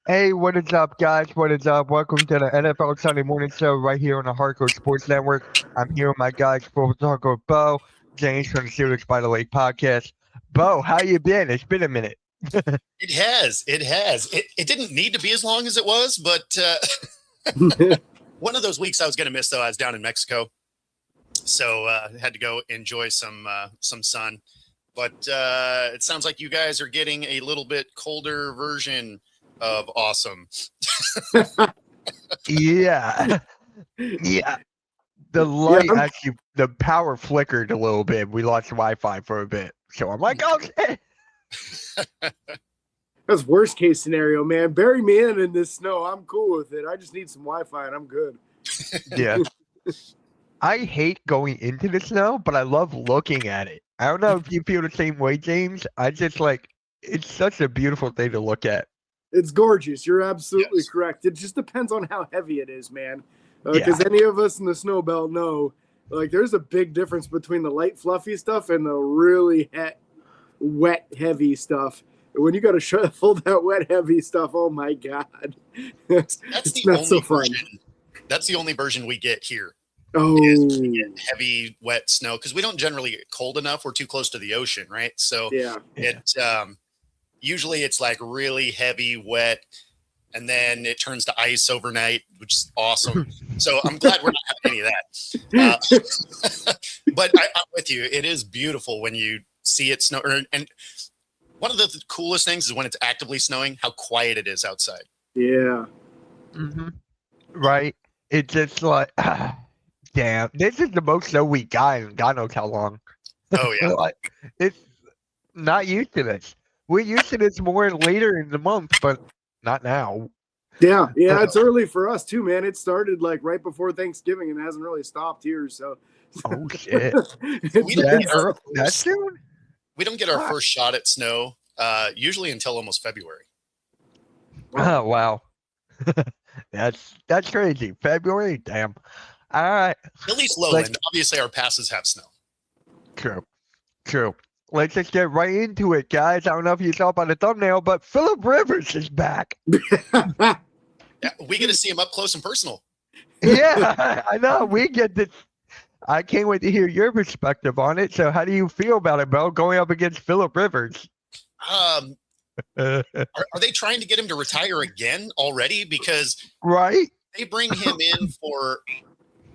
Hey, what is up, guys? What is up? Welcome to the NFL Sunday Morning Show right here on the Hardcore Sports Network. I'm here with my guys, Full Talker Bo, James from the Serious by the Lake podcast. Bo, how you been? It's been a minute. It has. It has. It didn't need to be as long as it was, but one of those weeks I was going to miss, though. I was down in Mexico, so had to go enjoy some sun. But it sounds like you guys are getting a little bit colder version of awesome. Yeah. Yeah. The light actually, the power flickered a little bit. We lost Wi-Fi for a bit. So I'm like, okay. That's worst case scenario, man. Bury me in this snow. I'm cool with it. I just need some Wi-Fi and I'm good. Yeah. I hate going into the snow, but I love looking at it. I don't know if you feel the same way, James. I just like it's such a beautiful thing to look at. It's gorgeous. You're absolutely Yes. correct. It just depends on how heavy it is, man. Because any of us in the snow belt know, like, there's a big difference between the light, fluffy stuff and the really wet, heavy stuff. When you got to shovel that wet, heavy stuff, oh my god, That's it's the not only so fun. version. That's the only version we get here. Oh, Is we get heavy, wet snow because we don't generally get cold enough. We're too close to the ocean, right? So yeah. it usually it's like really heavy, wet, and then it turns to ice overnight, which is awesome. So I'm glad we're not having any of that. But I'm with you. It is beautiful when you see it snow. And one of the coolest things is when it's actively snowing, how quiet it is outside. Yeah. Mm-hmm. Right? It's just like, damn, this is the most snow we got in God knows how long. Oh yeah. Like, it's not used to this. We're used to this more later in the month, but not now. Yeah, it's early for us too, man. It started like right before Thanksgiving and hasn't really stopped here. So, Oh shit! That soon? We don't get our first shot at snow usually until almost February. Oh wow, that's crazy. February, damn. All right, At least lowland. Obviously, our passes have snow. True. Let's just get right into it, guys. I don't know if you saw by the thumbnail, but Philip Rivers is back. Yeah, we get to see him up close and personal. Yeah, I know. We get this. I can't wait to hear your perspective on it. So, how do you feel about it, Bro, going up against Philip Rivers? Are they trying to get him to retire again already? Because right, they bring him in for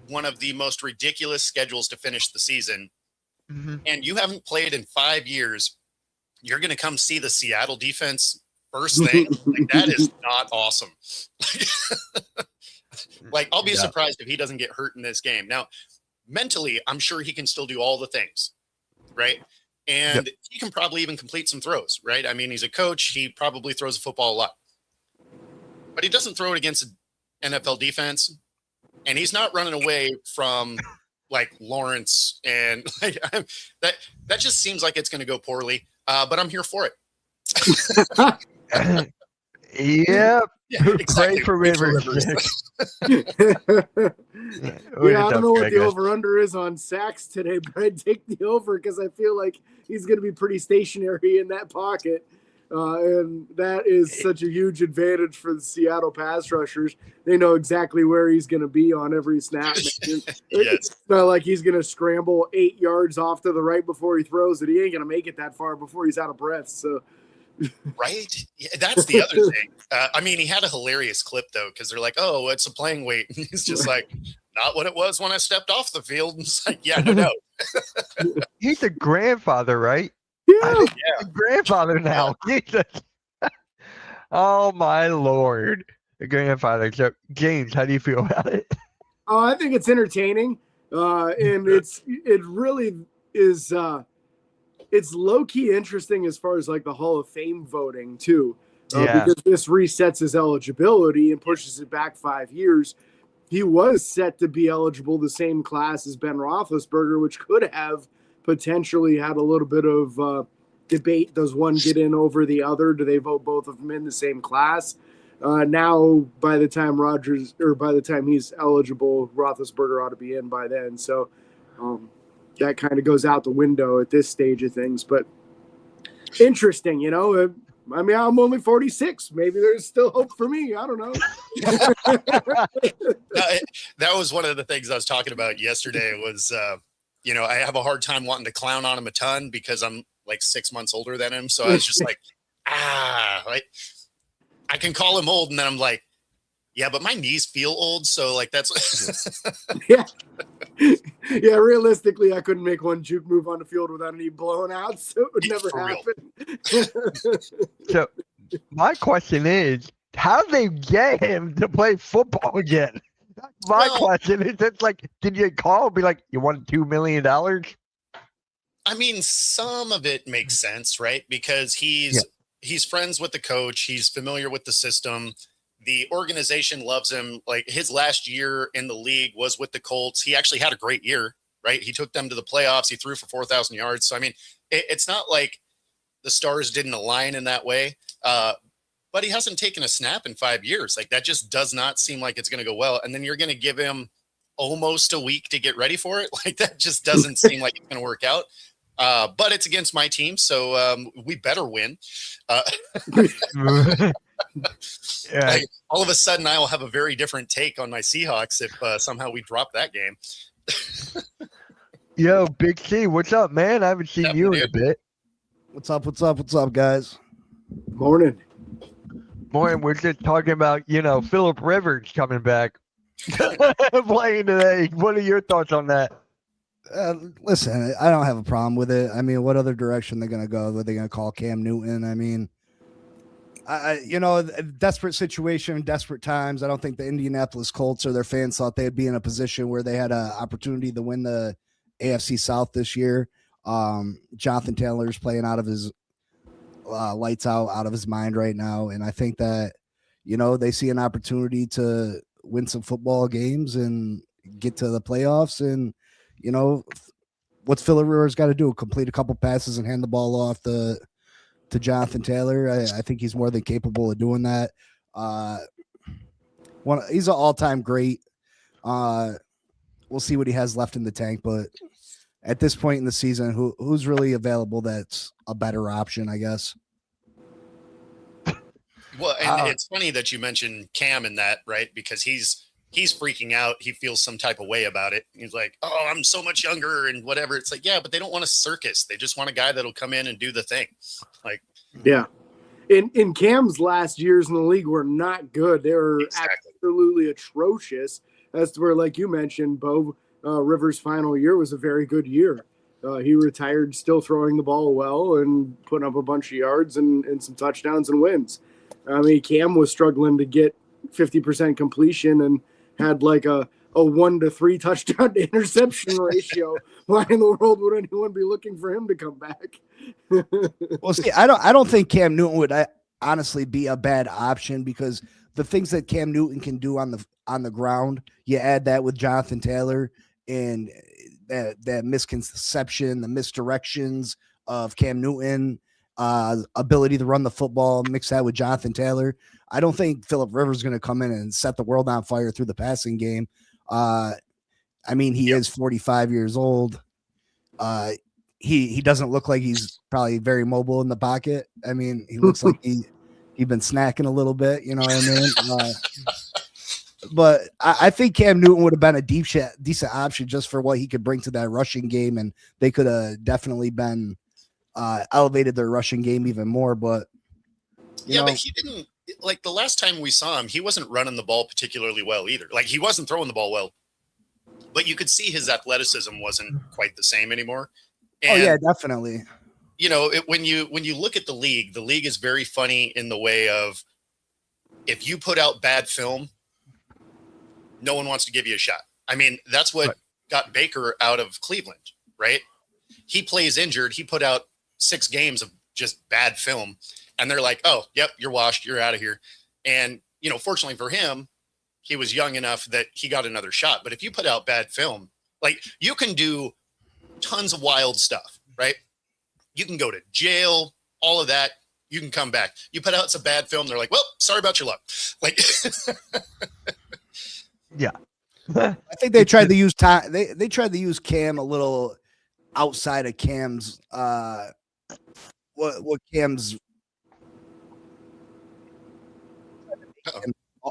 one of the most ridiculous schedules to finish the season, and you haven't played in 5 years. You're going to come see the Seattle defense first thing. Like, that is not awesome. Like, I'll be surprised if he doesn't get hurt in this game. Now, mentally, I'm sure he can still do all the things, right? And he can probably even complete some throws, right? I mean, he's a coach. He probably throws the football a lot. But he doesn't throw it against an NFL defense. And he's not running away from, like, Lawrence. And like, that just seems like it's going to go poorly. But I'm here for it. Yeah, exactly. Pray for Rivers. Yeah, I don't know what the over-under is on sacks today, but I'd take the over because I feel like he's going to be pretty stationary in that pocket. And that is such a huge advantage for the Seattle pass rushers. They know exactly where he's going to be on every snap. It's not like he's going to scramble 8 yards off to the right before he throws it. He ain't going to make it that far before he's out of breath. So, right? Yeah, that's the other thing. I mean, he had a hilarious clip, though, because they're like, oh, it's a playing weight. And he's just like, not what it was when I stepped off the field. And it's like, yeah, no doubt. He's a grandfather, right? yeah. A grandfather now. Jesus. Oh, my Lord. A grandfather. So, James, how do you feel about it? I think it's entertaining. And it really is it's low-key interesting as far as like the Hall of Fame voting too. Because this resets his eligibility and pushes it back 5 years. He was set to be eligible the same class as Ben Roethlisberger, which could have potentially had a little bit of debate. Does one get in over the other? Do they vote both of them in the same class? Now, by the time he's eligible, Roethlisberger ought to be in by then. So that kind of goes out the window at this stage of things. But interesting, I mean, I'm only 46. Maybe there's still hope for me. I don't know. That was one of the things I was talking about yesterday was, I have a hard time wanting to clown on him a ton because I'm like 6 months older than him. So I was just like, I can call him old. And then I'm like, yeah, but my knees feel old. So like, that's yeah. Yeah. Realistically, I couldn't make one juke move on the field without any blown out. So it would never happen. So my question is, how they get him to play football again? That's my question. Is it like, did you call and be like, you want $2 million? I mean, some of it makes sense, right? Because he's friends with the coach. He's familiar with the system. The organization loves him. Like his last year in the league was with the Colts. He actually had a great year, right? He took them to the playoffs. He threw for 4,000 yards. So, I mean, it's not like the stars didn't align in that way. But he hasn't taken a snap in 5 years. Like that just does not seem like it's going to go well. And then you're going to give him almost a week to get ready for it. Like that just doesn't seem like it's going to work out. But it's against my team. So we better win. Like, all of a sudden I will have a very different take on my Seahawks if somehow we drop that game. Yo, Big C, what's up, man? I haven't seen you in a bit. What's up, guys? Morning. We're just talking about, Phillip Rivers coming back. Playing today. What are your thoughts on that? Listen, I don't have a problem with it. I mean, what other direction they're going to go? Are they going to call Cam Newton? I mean, desperate situation, desperate times. I don't think the Indianapolis Colts or their fans thought they'd be in a position where they had an opportunity to win the AFC South this year. Jonathan Taylor's playing out of his lights out of his mind right now. And I think that, they see an opportunity to win some football games and get to the playoffs. And, what's Phillip Rivers got to do? Complete a couple passes and hand the ball off to Jonathan Taylor. I think he's more than capable of doing that. He's an all-time great. We'll see what he has left in the tank, but at this point in the season, who's really available that's a better option, I guess. Well, and it's funny that you mentioned Cam in that, right? Because he's freaking out. He feels some type of way about it. He's like, oh, I'm so much younger and whatever. It's like, yeah, but they don't want a circus. They just want a guy that'll come in and do the thing. Like, yeah. In Cam's last years in the league were not good. They were absolutely atrocious. As to where, like you mentioned, Bo, Rivers' final year was a very good year. He retired still throwing the ball well and putting up a bunch of yards and some touchdowns and wins. I mean, Cam was struggling to get 50% completion and had like a 1 to 3 touchdown to interception ratio. Why in the world would anyone be looking for him to come back? Well, see, I don't think Cam Newton would honestly be a bad option because the things that Cam Newton can do on the ground, you add that with Jonathan Taylor and that misconception, the misdirections of Cam Newton, ability to run the football, mix that with Jonathan Taylor. I don't think Phillip Rivers is going to come in and set the world on fire through the passing game. I mean, he is 45 years old. He doesn't look like he's probably very mobile in the pocket. I mean, he looks like he's been snacking a little bit, you know what I mean? But I think Cam Newton would have been a decent option just for what he could bring to that rushing game, and they could have definitely been elevated their rushing game even more. But but he didn't. Like the last time we saw him, he wasn't running the ball particularly well either. Like he wasn't throwing the ball well, but you could see his athleticism wasn't quite the same anymore. And, oh yeah, definitely. When you look at the league is very funny in the way of if you put out bad film, no one wants to give you a shot. I mean, that's what got Baker out of Cleveland, right? He plays injured. He put out 6 games of just bad film. And they're like, oh, yep, you're washed. You're out of here. And, fortunately for him, he was young enough that he got another shot. But if you put out bad film, like you can do tons of wild stuff, right? You can go to jail, all of that. You can come back. You put out some bad film. They're like, well, sorry about your luck. Like, yeah. I think they tried to use time. They tried to use Cam a little outside of Cam's, what Cam's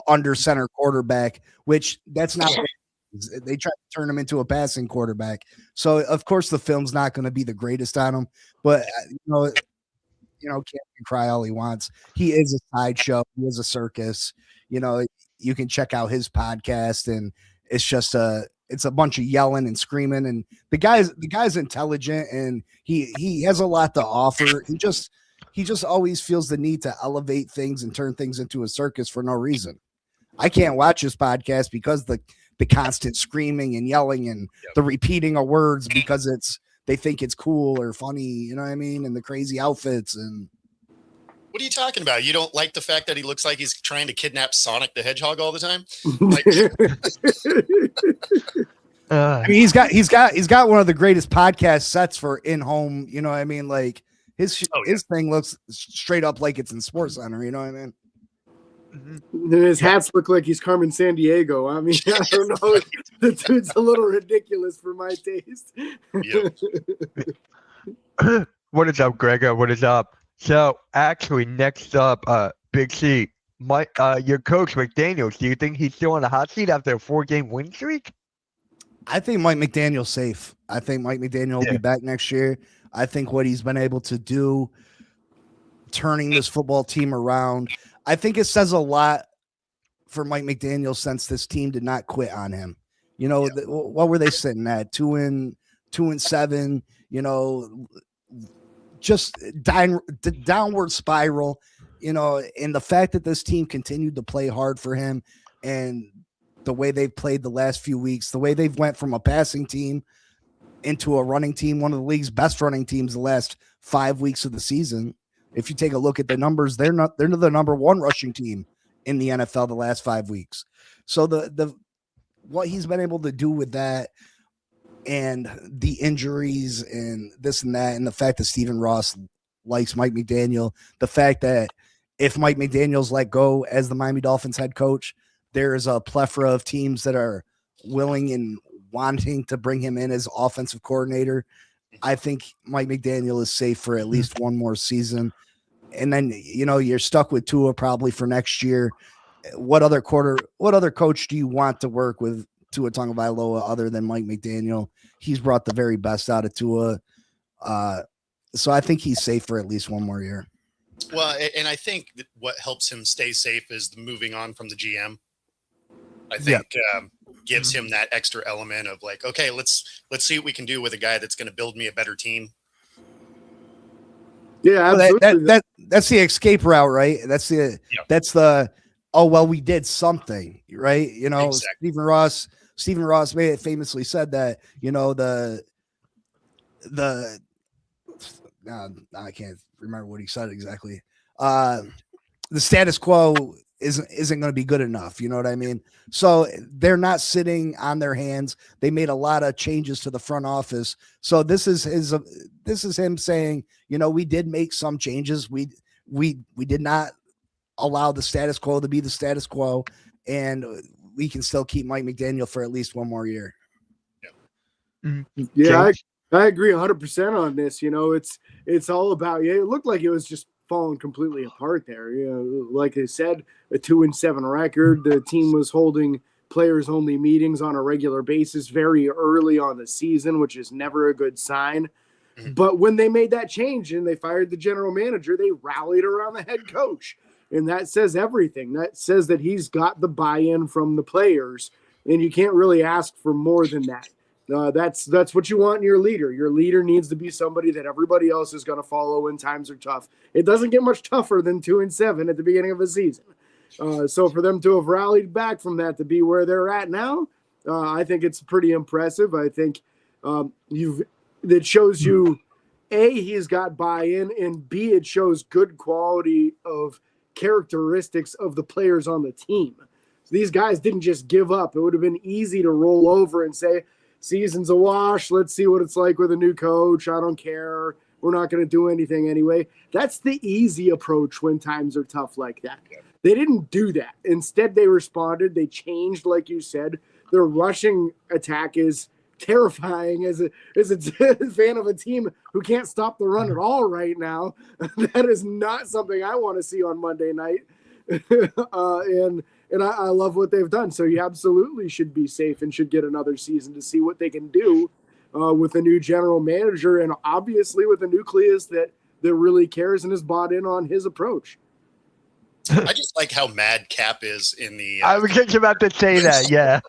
under center quarterback, which that's not. They try to turn him into a passing quarterback. So of course the film's not going to be the greatest on him, but Cam can cry all he wants. He is a sideshow. He is a circus. You can check out his podcast, and it's just it's a bunch of yelling and screaming. And the guy's intelligent, and he has a lot to offer. He just always feels the need to elevate things and turn things into a circus for no reason. I can't watch his podcast because the constant screaming and yelling and the repeating of words because they think it's cool or funny, you know what I mean? And the crazy outfits. And what are you talking about? You don't like the fact that he looks like he's trying to kidnap Sonic the Hedgehog all the time? I mean, he's got one of the greatest podcast sets for in-home, you know what I mean? Like his thing looks straight up like it's in Sports Center, you know what I mean? And his hats look like he's Carmen Sandiego. I mean, I don't know. The dude's a little ridiculous for my taste. What is up, Gregor? What is up? So, actually, next up, Big C, your coach, McDaniels, do you think he's still on the hot seat after a 4-game win streak? I think Mike McDaniel's safe. I think Mike McDaniel will be back next year. I think what he's been able to do, turning this football team around, I think it says a lot for Mike McDaniel since this team did not quit on him. What were they sitting at? 2-7, just downward spiral, and the fact that this team continued to play hard for him and the way they've played the last few weeks, the way they've went from a passing team into a running team, one of the league's best running teams the last 5 weeks of the season. If you take a look at the numbers, they're the number one rushing team in the NFL the last 5 weeks. So the what he's been able to do with that and the injuries and this and that, and the fact that Stephen Ross likes Mike McDaniel, the fact that if Mike McDaniel's let go as the Miami Dolphins head coach, there's a plethora of teams that are willing and wanting to bring him in as offensive coordinator. I think Mike McDaniel is safe for at least one more season. And then, you're stuck with Tua probably for next year. What other coach do you want to work with Tua Tagovailoa other than Mike McDaniel? He's brought the very best out of Tua. So I think he's safe for at least one more year. Well, and I think that what helps him stay safe is the moving on from the GM. I think gives him that extra element of like, okay, let's see what we can do with a guy that's going to build me a better team. Yeah, absolutely. That's the escape route, right? That's the we did something, right? Exactly. Stephen Ross famously said that, I can't remember what he said exactly. The status quo isn't going to be good enough. You know what I mean? So they're not sitting on their hands. They made a lot of changes to the front office. So this is him saying, we did make some changes. We did not allow the status quo to be the status quo, and we can still keep Mike McDaniel for at least one more year. Yeah, I agree 100% on this. It's all about, it looked like it was just falling completely apart there. Like I said, a 2-7 record. The team was holding players only meetings on a regular basis very early on the season, which is never a good sign. Mm-hmm. But when they made that change and they fired the general manager, they rallied around the head coach. And that says everything. That says that he's got the buy-in from the players, and you can't really ask for more than that. That's what you want in your leader. Your leader needs to be somebody that everybody else is going to follow when times are tough. It doesn't get much tougher than 2-7 at the beginning of a season. So for them to have rallied back from that to be where they're at now, I think it's pretty impressive. I think that shows you, A, he's got buy-in, and B, it shows good quality of characteristics of the players on the team. So these guys didn't just give up. It would have been easy to roll over and say, season's a wash. Let's see what it's like with a new coach. I don't care. We're not going to do anything anyway. That's the easy approach when times are tough like that. They didn't do that. Instead, they responded. They changed, like you said. Their rushing attack is terrifying as a fan of a team who can't stop the run at all right now. That is not something I want to see on Monday night. And I love what they've done. So you absolutely should be safe and should get another season to see what they can do with a new general manager, and obviously with a nucleus that really cares and is bought in on his approach. I just like how mad Cap is in the. I was just about to say that. Yeah.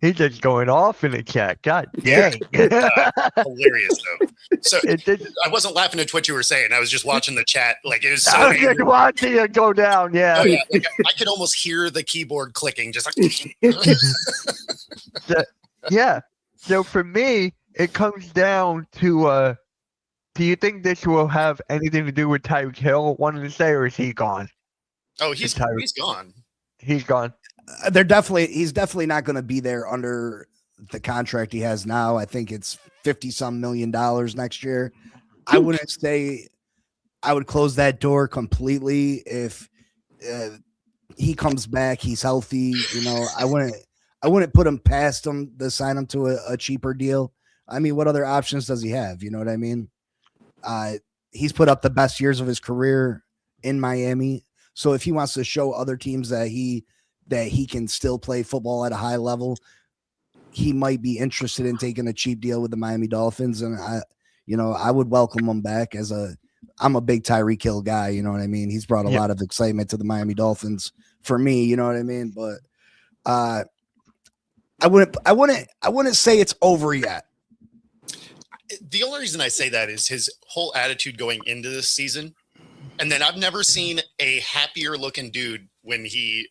He's just going off in the chat. God dang. Hilarious though. So I wasn't laughing at what you were saying. I was just watching the chat. Like it was so I was just watching it go down. Yeah. Oh, yeah. Like, I could almost hear the keyboard clicking, just like. Yeah. So for me, it comes down to do you think this will have anything to do with Tyreek Hill wanting to stay, or is he gone? Oh, he's gone. He's gone. He's definitely not going to be there under the contract he has now. I think it's $50-some million next year. I wouldn't say I would close that door completely if he comes back, he's healthy. You know, I wouldn't put him past him to sign him to a cheaper deal. I mean, what other options does he have? You know what I mean? He's put up the best years of his career in Miami. So if he wants to show other teams that he can still play football at a high level, he might be interested in taking a cheap deal with the Miami Dolphins. And I would welcome him back I'm a big Tyreek Hill guy. You know what I mean? He's brought a lot of excitement to the Miami Dolphins for me. You know what I mean? But I wouldn't say it's over yet. The only reason I say that is his whole attitude going into this season. And then I've never seen a happier looking dude when he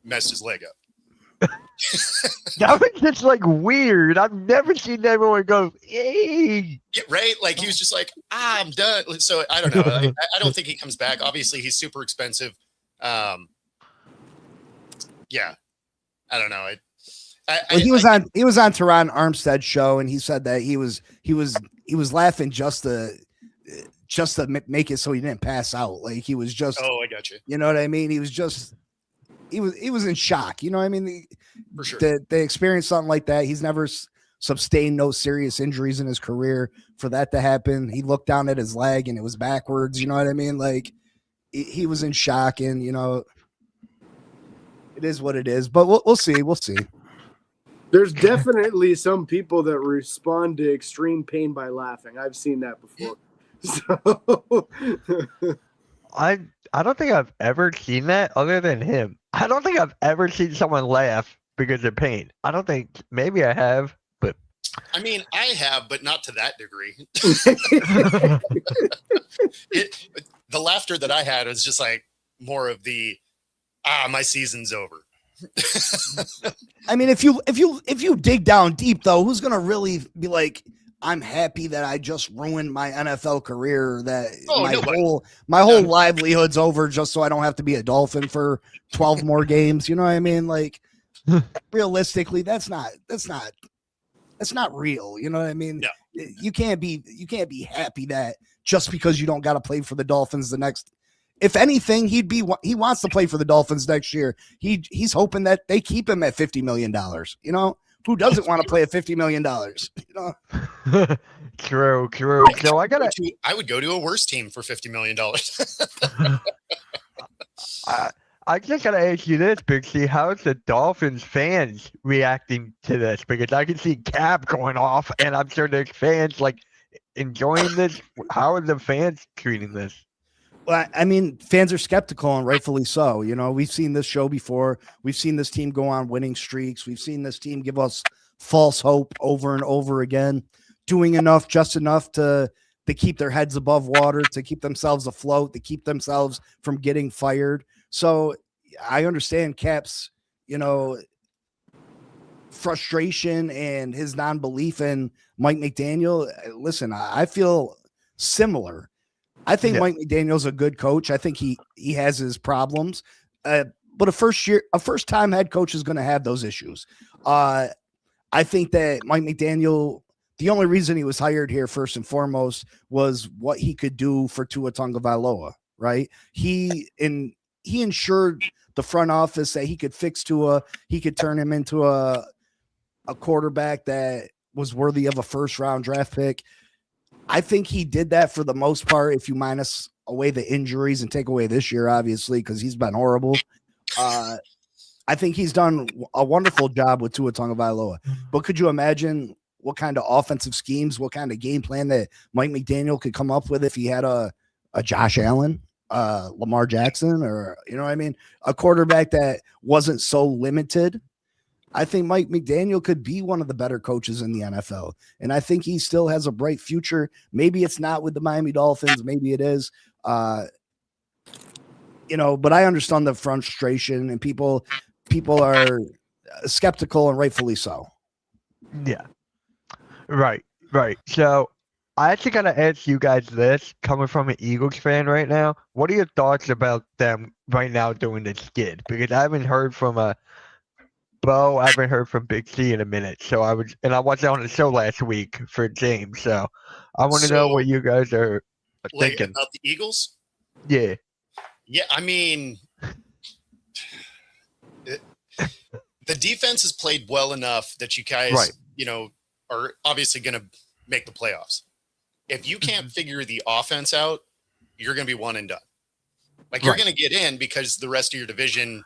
messed his leg up. That was just like weird. I've never seen everyone go, hey. Yeah, right? Like he was just like, I'm done. So I don't know. I don't think he comes back. Obviously, he's super expensive. Yeah. I don't know. He was on Teron Armstead's show, and he said that he was laughing just to make it so he didn't pass out. Like he was just. Oh, I got you. You know what I mean? He was in shock. You know what I mean? For sure. They experienced something like that. He's never sustained no serious injuries in his career. For that to happen, he looked down at his leg and it was backwards. You know what I mean? Like he was in shock, and it is what it is. But we'll see. We'll see. There's definitely some people that respond to extreme pain by laughing. I've seen that before. So I don't think I've ever seen that other than him. I don't think I've ever seen someone laugh because of pain. I don't think, maybe I have, but I mean, I have, but not to that degree. The laughter that I had was just like more of the my season's over. I mean, if you dig down deep though, who's gonna really be like, I'm happy that I just ruined my NFL career, that my whole livelihood's over just so I don't have to be a Dolphin for 12 more games. You know what I mean? Like realistically, that's not real. You know what I mean? No. You can't be happy that just because you don't got to play for the Dolphins the next. If anything, he wants to play for the Dolphins next year. He's hoping that they keep him at $50 million. You know, who doesn't want to play at $50 million? You know, true. So I would go to a worse team for $50 million. I just gotta ask you this, Big C. How's the Dolphins fans reacting to this? Because I can see Cap going off, and I'm sure there's fans like enjoying this. How are the fans treating this? Well, I mean, fans are skeptical, and rightfully so. You know, we've seen this show before. We've seen this team go on winning streaks. We've seen this team give us false hope over and over again, doing just enough to keep their heads above water, to keep themselves afloat, to keep themselves from getting fired. So I understand Cap's, frustration and his non-belief in Mike McDaniel. Listen, I feel similar. I think Mike McDaniel's a good coach. I think he has his problems, but a first-time head coach is going to have those issues. I think that Mike McDaniel, the only reason he was hired here first and foremost was what he could do for Tua Tagovailoa, right? He ensured the front office that he could fix Tua. He could turn him into a quarterback that was worthy of a first-round draft pick. I think he did that for the most part, if you minus away the injuries and take away this year, obviously, because he's been horrible. I think he's done a wonderful job with Tua Tagovailoa. But could you imagine what kind of offensive schemes, what kind of game plan that Mike McDaniel could come up with if he had a Josh Allen, Lamar Jackson, or, you know what I mean, a quarterback that wasn't so limited? I think Mike McDaniel could be one of the better coaches in the NFL. And I think he still has a bright future. Maybe it's not with the Miami Dolphins. Maybe it is. You know, but I understand the frustration, and people are skeptical, and rightfully so. Yeah. Right. So I actually gotta ask you guys this, coming from an Eagles fan right now. What are your thoughts about them right now doing this skid? Because I haven't heard from Bo, I haven't heard from Big C in a minute. So I watched it on the show last week for James. So I want to know what you guys are thinking about the Eagles. Yeah. Yeah, I mean, the defense has played well enough that you guys, you know, are obviously going to make the playoffs. If you can't figure the offense out, you're going to be one and done. Like, you're going to get in because the rest of your division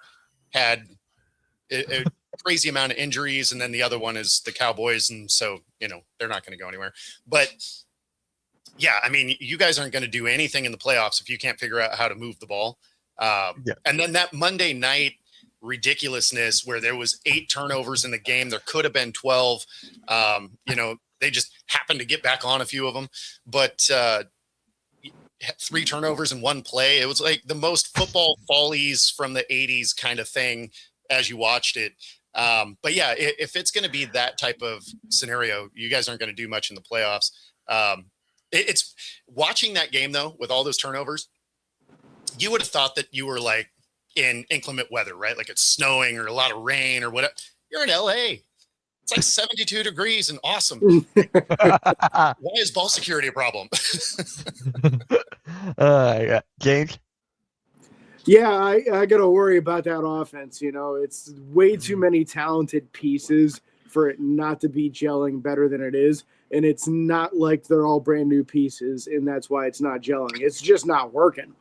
had a crazy amount of injuries, and then the other one is the Cowboys, and so, you know, they're not going to go anywhere. But yeah, I mean, you guys aren't going to do anything in the playoffs if you can't figure out how to move the ball. And then that Monday night ridiculousness where there was 8 turnovers in the game, there could have been 12. You know, they just happened to get back on a few of them, but 3 turnovers in one play. It was like the most football follies from the 80s kind of thing as you watched it. But yeah, if it's going to be that type of scenario, you guys aren't going to do much in the playoffs. It's watching that game though, with all those turnovers, you would have thought that you were like in inclement weather, right? Like it's snowing or a lot of rain or whatever. You're in LA. It's like 72 degrees and awesome. Why is ball security a problem? Yeah. James? Yeah, I got to worry about that offense. You know, it's way too many talented pieces for it not to be gelling better than it is. And it's not like they're all brand new pieces, and that's why it's not gelling. It's just not working.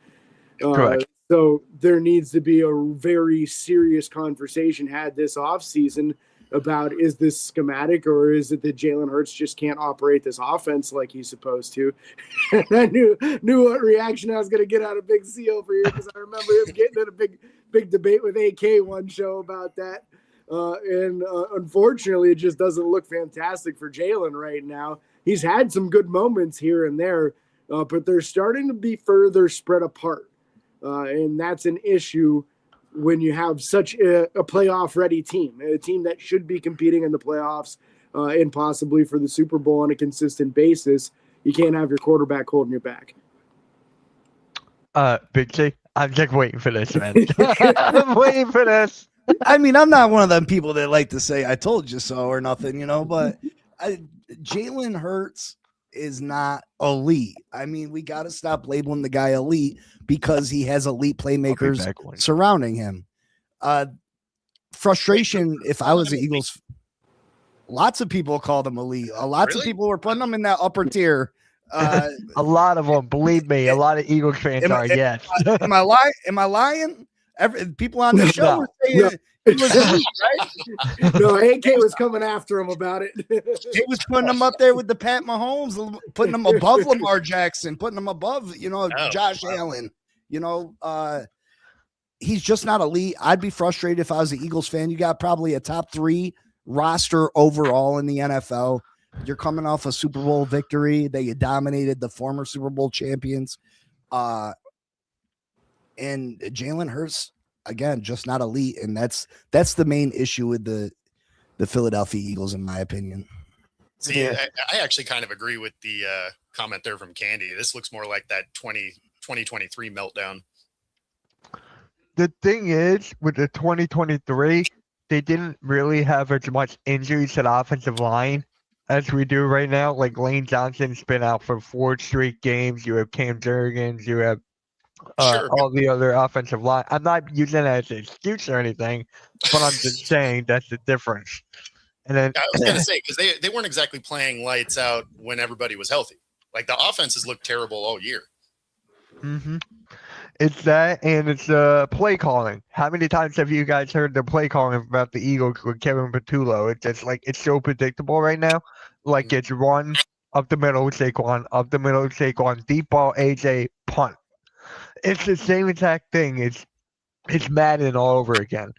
Correct. So there needs to be a very serious conversation had this offseason about, is this schematic, or is it that Jalen Hurts just can't operate this offense like he's supposed to? And I knew what reaction I was going to get out of Big C over here, because I remember him getting in a big debate with AK one show about that. And unfortunately, it just doesn't look fantastic for Jalen right now. He's had some good moments here and there, but they're starting to be further spread apart. And that's an issue when you have such a playoff-ready team, a team that should be competing in the playoffs and possibly for the Super Bowl on a consistent basis. You can't have your quarterback holding your back. Big C, I'm just waiting for this, man. I'm waiting for this. I mean, I'm not one of them people that like to say "I told you so" or nothing, you know. But Jalen Hurts is not elite. I mean, we got to stop labeling the guy elite because he has elite playmakers surrounding him. Frustration. If I was the Eagles, lots of people called him elite. Lots of people were putting him in that upper tier. A lot of them, believe me, a lot of Eagles fans are. Yes. Am I lying? Am I lying? People on the show were saying he was elite, right? No, AK was coming after him about it. He was putting him up there with the Pat Mahomes, putting him above Lamar Jackson, putting him above, Josh Allen. He's just not elite. I'd be frustrated if I was an Eagles fan. You got probably a top 3 roster overall in the NFL. You're coming off a Super Bowl victory that you dominated the former Super Bowl champions. And Jalen Hurts, again, just not elite. And that's the main issue with the Philadelphia Eagles, in my opinion. See, I actually kind of agree with the comment there from Candy. This looks more like that 2023 meltdown. The thing is, with the 2023, they didn't really have as much injuries to the offensive line as we do right now. Like Lane Johnson's been out for 4 straight games. You have Cam Jurgens. You have all the other offensive line. I'm not using that as an excuse or anything, but I'm just saying that's the difference. And then I was going to say, because they weren't exactly playing lights out when everybody was healthy. Like the offenses looked terrible all year. Mm-hmm. It's that, and it's play calling. How many times have you guys heard the play calling about the Eagles with Kevin Patullo? It's just like it's so predictable right now. Like it's run up the middle, Saquon, up the middle, Saquon, deep ball, AJ, punt. It's the same exact thing. It's Madden all over again.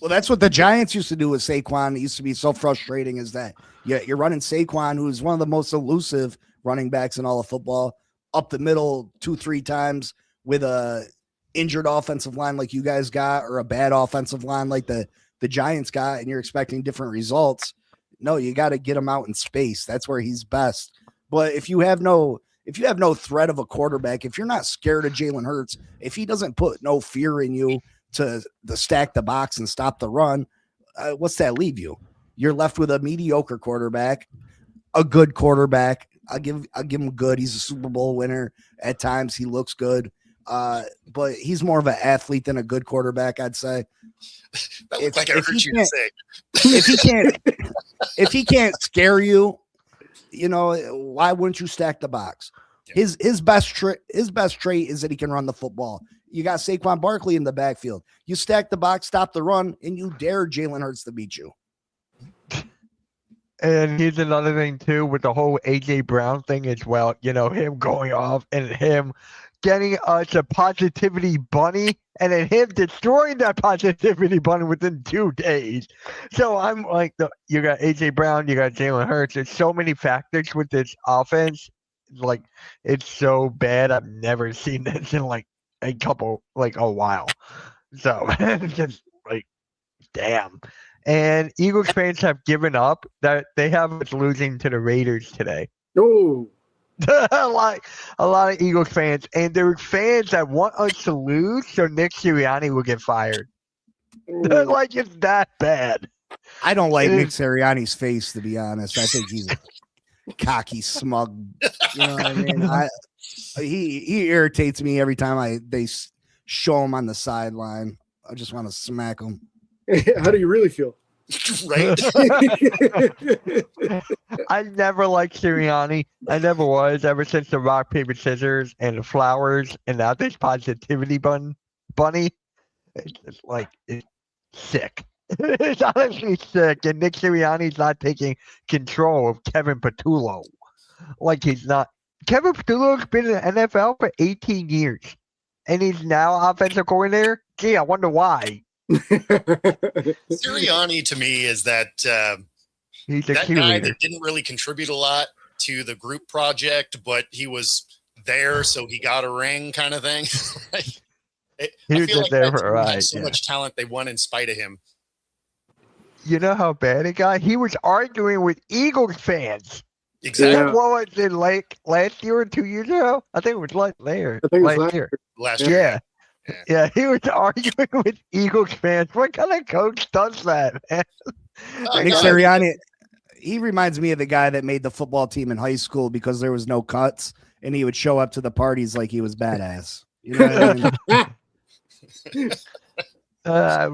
Well, that's what the Giants used to do with Saquon. It used to be so frustrating is that you're running Saquon, who's one of the most elusive running backs in all of football, up the middle 2-3 times with a injured offensive line like you guys got, or a bad offensive line like the Giants got, and you're expecting different results. No, you got to get him out in space. That's where he's best. But if you have no threat of a quarterback, if you're not scared of Jalen Hurts, if he doesn't put no fear in you to stack the box and stop the run, what's that leave you? You're left with a mediocre quarterback, a good quarterback. I'll give him good. He's a Super Bowl winner. At times he looks good. But he's more of an athlete than a good quarterback, I'd say. That looked like I heard you to say. If he can't scare you, why wouldn't you stack the box? Yeah. His best trait is that he can run the football. You got Saquon Barkley in the backfield. You stack the box, stop the run, and you dare Jalen Hurts to beat you. And here's another thing too with the whole AJ Brown thing as well. Him going off and him getting us a positivity bunny, and then him destroying that positivity bunny within 2 days. So I'm like, you got AJ Brown, you got Jalen Hurts. There's so many factors with this offense. Like, it's so bad. I've never seen this in like a while. So it's just like, damn. And Eagles fans have given up. That they have us losing to the Raiders today. Oh. a lot of Eagles fans, and there are fans that want us to lose so Nick Sirianni will get fired. Like, it's that bad. I don't like Nick Sirianni's face, to be honest. I think he's a cocky, smug. You know what I mean? He irritates me every time they show him on the sideline. I just want to smack him. How do you really feel? Right? I never liked Sirianni. I never was, ever since the rock, paper, scissors and the flowers, and now this positivity bunny. It's like, it's sick. It's honestly sick. And Nick Sirianni's not taking control of Kevin Patullo. Like, he's not. Kevin Patullo's been in the NFL for 18 years. And he's now offensive coordinator. Gee, I wonder why. Sirianni to me is that He's a that cheerleader. guy that didn't really contribute a lot to the group project, but he was there, so he got a ring, kind of thing. He was just there for a ride. So much talent, they won in spite of him. You know how bad it got? He was arguing with Eagles fans. Exactly. Yeah. What was it, like last year or 2 years ago? I think it was last year. last year. Last year. Yeah, he was arguing with Eagles fans. What kind of coach does that, man? Nick Sirianni, he reminds me of the guy that made the football team in high school because there was no cuts, and he would show up to the parties like he was badass. You know what I mean?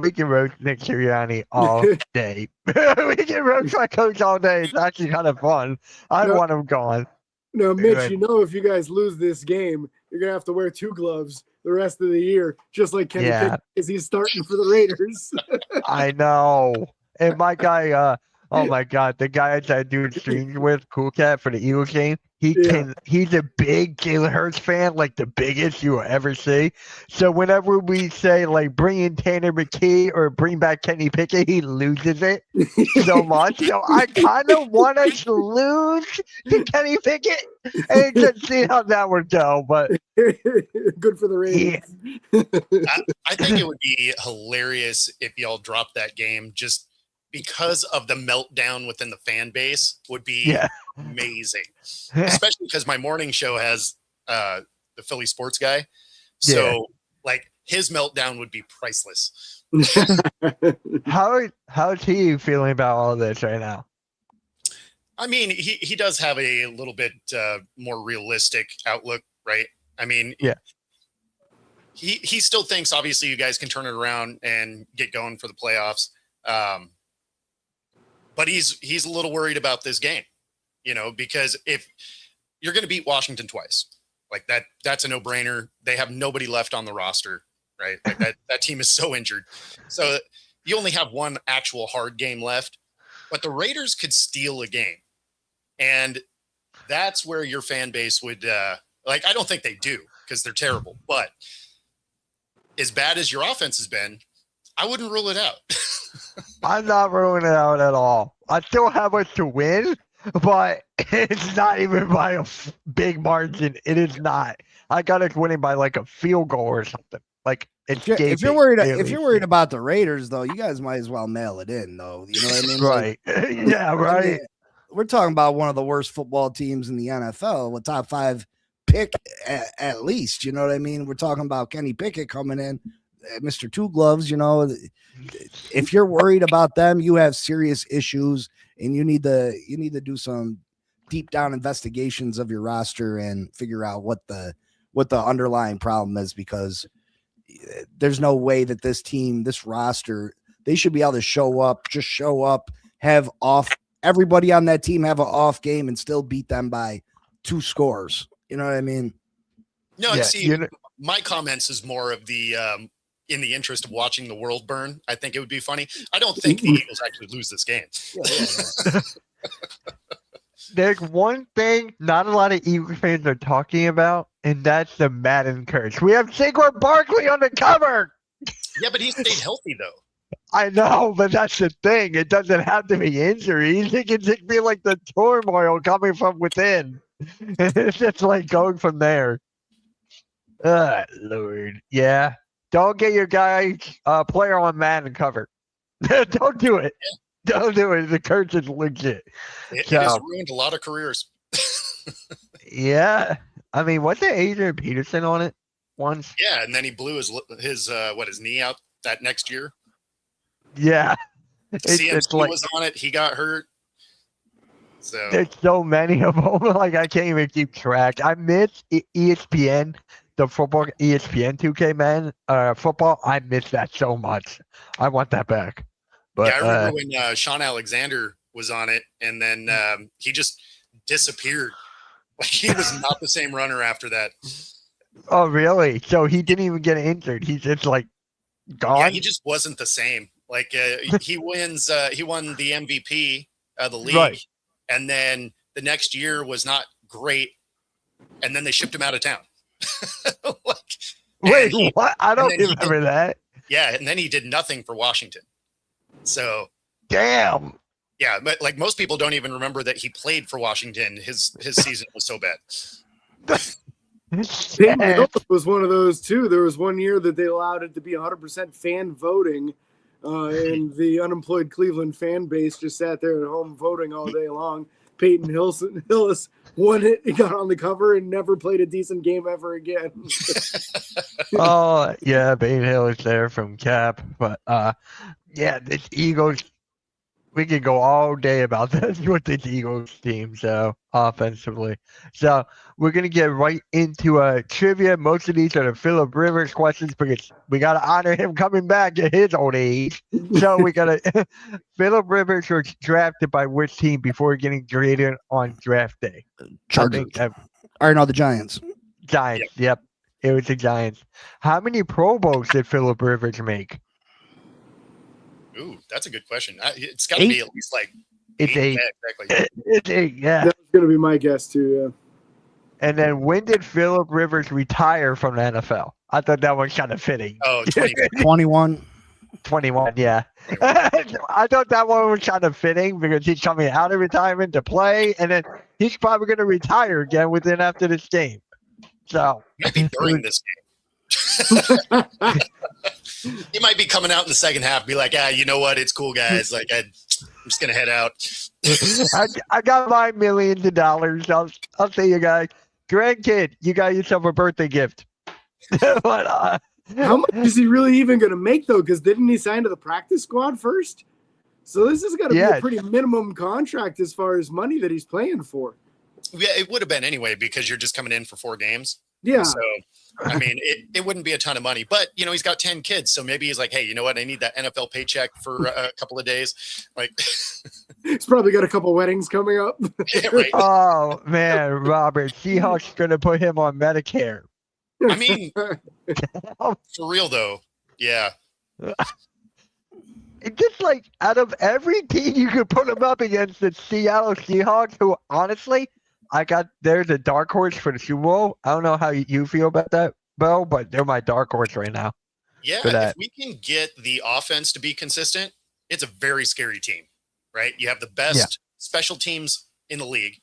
We can roast Nick Sirianni all day. We can roast my coach all day. It's actually kind of fun. I want him gone. No, Mitch, Anyway. if you guys lose this game, you're going to have to wear 2 gloves the rest of the year, just like Kenny Pickett, because he's starting for the Raiders. I know. And my guy, oh my God, the guy that I do streams with, Cool Cat, for the Eagles game, he's a big Jalen Hurts fan, like the biggest you will ever see. So whenever we say, like, bring in Tanner McKee or bring back Kenny Pickett, he loses it so much. So I kind of want us to lose to Kenny Pickett and just see how that would go. But Good for the Raiders. I think it would be hilarious if y'all dropped that game just because of the meltdown within the fan base would be amazing. Especially because my morning show has the Philly sports guy. So like his meltdown would be priceless. How's he feeling about all this right now? I mean, he does have a little bit more realistic outlook, right? I mean, he still thinks obviously you guys can turn it around and get going for the playoffs. But he's a little worried about this game, because if you're going to beat Washington twice, Like that's a no-brainer. They have nobody left on the roster, right? Like that team is so injured. So you only have one actual hard game left, but the Raiders could steal a game. And that's where your fan base would I don't think they do because they're terrible, but as bad as your offense has been, I wouldn't rule it out. I'm not ruling it out at all. I still have us to win, but it's not even by a big margin. It is not. I got us winning by like a field goal or something. Like if you're worried about the Raiders, though, you guys might as well mail it in, though. You know what I mean? Right? Yeah, right. I mean, we're talking about one of the worst football teams in the NFL, with top 5 pick at least. You know what I mean? We're talking about Kenny Pickett coming in, Mr. Two Gloves. You know, if you're worried about them, you have serious issues, and you need to do some deep down investigations of your roster and figure out what the underlying problem is, because there's no way that this roster, they should be able to show up, have off. Everybody on that team have an off game and still beat them by 2 scores. You know what I mean? No, yeah, see, my comments is more of the in the interest of watching the world burn. I think it would be funny. I don't think the Eagles actually lose this game. Yeah. There's one thing not a lot of Eagles fans are talking about, and that's the Madden curse. We have Saquon Barkley on the cover. Yeah, but he stayed healthy, though. I know, but that's the thing. It doesn't have to be injuries. It can just be like the turmoil coming from within. It's just like going from there. Lord. Yeah. Don't get your guy player on Madden cover. Don't do it. Don't do it. The curse is legit. It has ruined a lot of careers. Yeah. I mean, wasn't Adrian Peterson on it once? Yeah, and then he blew his knee out that next year. Yeah. CMC was on it. He got hurt. So there's so many of them. Like, I can't even keep track. I miss ESPN, the football ESPN 2K football. I miss that so much. I want that back. But yeah, I remember when Sean Alexander was on it, and then he just disappeared. Like, he was not the same runner after that. Oh, really? So he didn't even get injured. He's just like gone. Yeah, he just wasn't the same. Like he won the MVP of the league, right. And then the next year was not great, and then they shipped him out of town. Wait, what? I don't remember that. Yeah, and then he did nothing for Washington. So damn. Yeah, but like most people don't even remember that he played for Washington. His season was so bad. Peyton Hillis was one of those too. There was one year that they allowed it to be 100% fan voting, and the unemployed Cleveland fan base just sat there at home voting all day long. Peyton Hillis won it, he got on the cover, and never played a decent game ever again. Oh yeah, Peyton Hillis there from Cap, but yeah, this Eagles. We could go all day about this with this Eagles team, so offensively. So we're gonna get right into trivia. Most of these are the Phillip Rivers questions because we gotta honor him coming back at his old age. So we gotta. Phillip Rivers was drafted by which team before getting graded on draft day? Chargers. Or no, the Giants. Giants. Yep, it was the Giants. How many Pro Bowls did Phillip Rivers make? Ooh, that's a good question. It's got to be at least like it's 8. Yeah, exactly. It's 8, yeah. That's going to be my guess too, yeah. And then when did Phillip Rivers retire from the NFL? I thought that was kind of fitting. Oh, 21. 21, yeah. I thought that one was kind of fitting because he's coming out of retirement to play, and then he's probably going to retire again within after this game. So maybe during this game. He might be coming out in the second half, be like, you know what? It's cool, guys. Like, I'm just going to head out. I got my millions of dollars. I'll see you guys. Grandkid, you got yourself a birthday gift. But, how much is he really even going to make, though? Because didn't he sign to the practice squad first? So this has got to be a pretty minimum contract as far as money that he's playing for. Yeah, it would have been anyway because you're just coming in for 4 games. Yeah. So, I mean, it wouldn't be a ton of money, but, you know, he's got 10 kids. So maybe he's like, hey, you know what? I need that NFL paycheck for a couple of days. Like, He's probably got a couple weddings coming up. Yeah, right. Oh man, Robert, Seahawks gonna put him on Medicare. I mean, for real though, yeah. It's just like out of every team you could put him up against the Seattle Seahawks, who honestly, they're the dark horse for the Super Bowl. I don't know how you feel about that, Bo, but they're my dark horse right now. Yeah, if we can get the offense to be consistent, it's a very scary team, right? You have the best special teams in the league.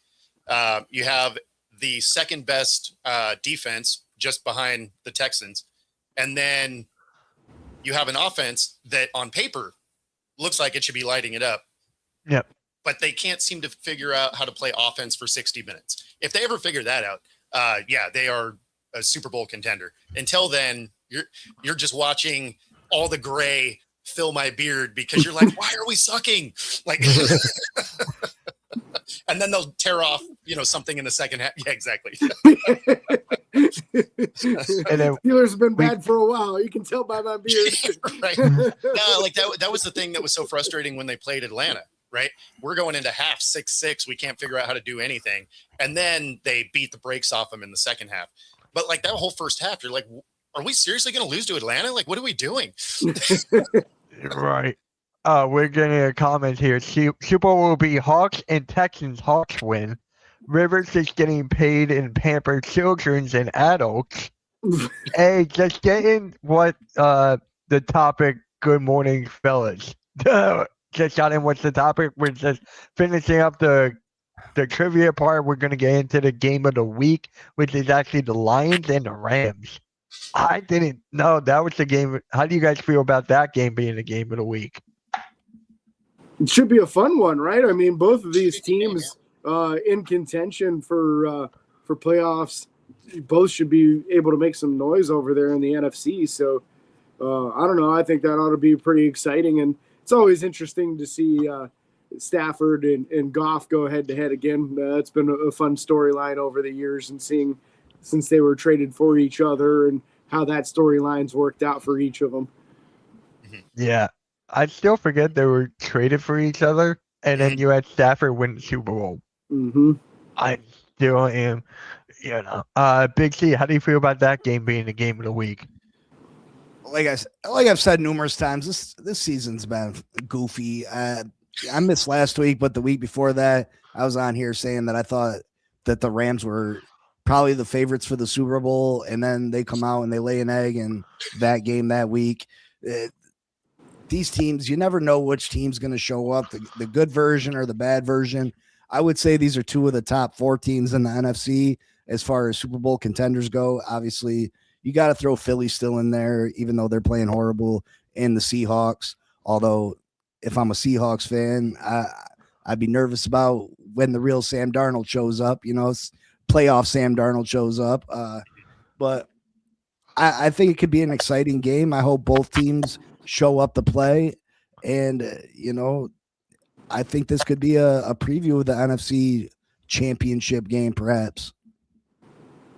You have the second best defense just behind the Texans. And then you have an offense that on paper looks like it should be lighting it up. Yep. But they can't seem to figure out how to play offense for 60 minutes. If they ever figure that out, they are a Super Bowl contender. Until then, you're just watching all the gray fill my beard because you're like, why are we sucking? Like, and then they'll tear off, something in the second half. Yeah, exactly. And then Steelers have been bad for a while. You can tell by my beard. Right. No, like that was the thing that was so frustrating when they played Atlanta, right? We're going into half 6-6. We can't figure out how to do anything. And then they beat the brakes off them in the second half. But like that whole first half, you're like, are we seriously going to lose to Atlanta? Like, what are we doing? right. We're getting a comment here. Super Bowl will be Hawks and Texans. Hawks win. Rivers is getting paid in pampered children and adults. Hey, just getting what the topic. Good morning, fellas. Just got in what's the topic. We're just finishing up the trivia part. We're gonna get into the game of the week, which is actually the Lions and the Rams. I didn't know that was the game. How do you guys feel about that game being the game of the week? It should be a fun one, right? I mean, both of these teams in contention for playoffs, both should be able to make some noise over there in the NFC. So I don't know. I think that ought to be pretty exciting, and it's always interesting to see Stafford and Goff go head to head again. It's been a fun storyline over the years, and seeing since they were traded for each other and how that storyline's worked out for each of them. Yeah. I still forget they were traded for each other, and then you had Stafford win the Super Bowl. Mm-hmm. I still am, Big C, how do you feel about that game being the game of the week? Like I've said numerous times, this season's been goofy. I missed last week, but the week before that, I was on here saying that I thought that the Rams were probably the favorites for the Super Bowl, and then they come out and they lay an egg in that game that week. These teams, you never know which team's going to show up, the good version or the bad version. I would say these are two of the top 4 teams in the NFC as far as Super Bowl contenders go. Obviously, you got to throw Philly still in there, even though they're playing horrible, and the Seahawks. Although, if I'm a Seahawks fan, I'd be nervous about when the real Sam Darnold shows up. Playoff Sam Darnold shows up. But I think it could be an exciting game. I hope both teams show up to play. And, I think this could be a preview of the NFC championship game, perhaps.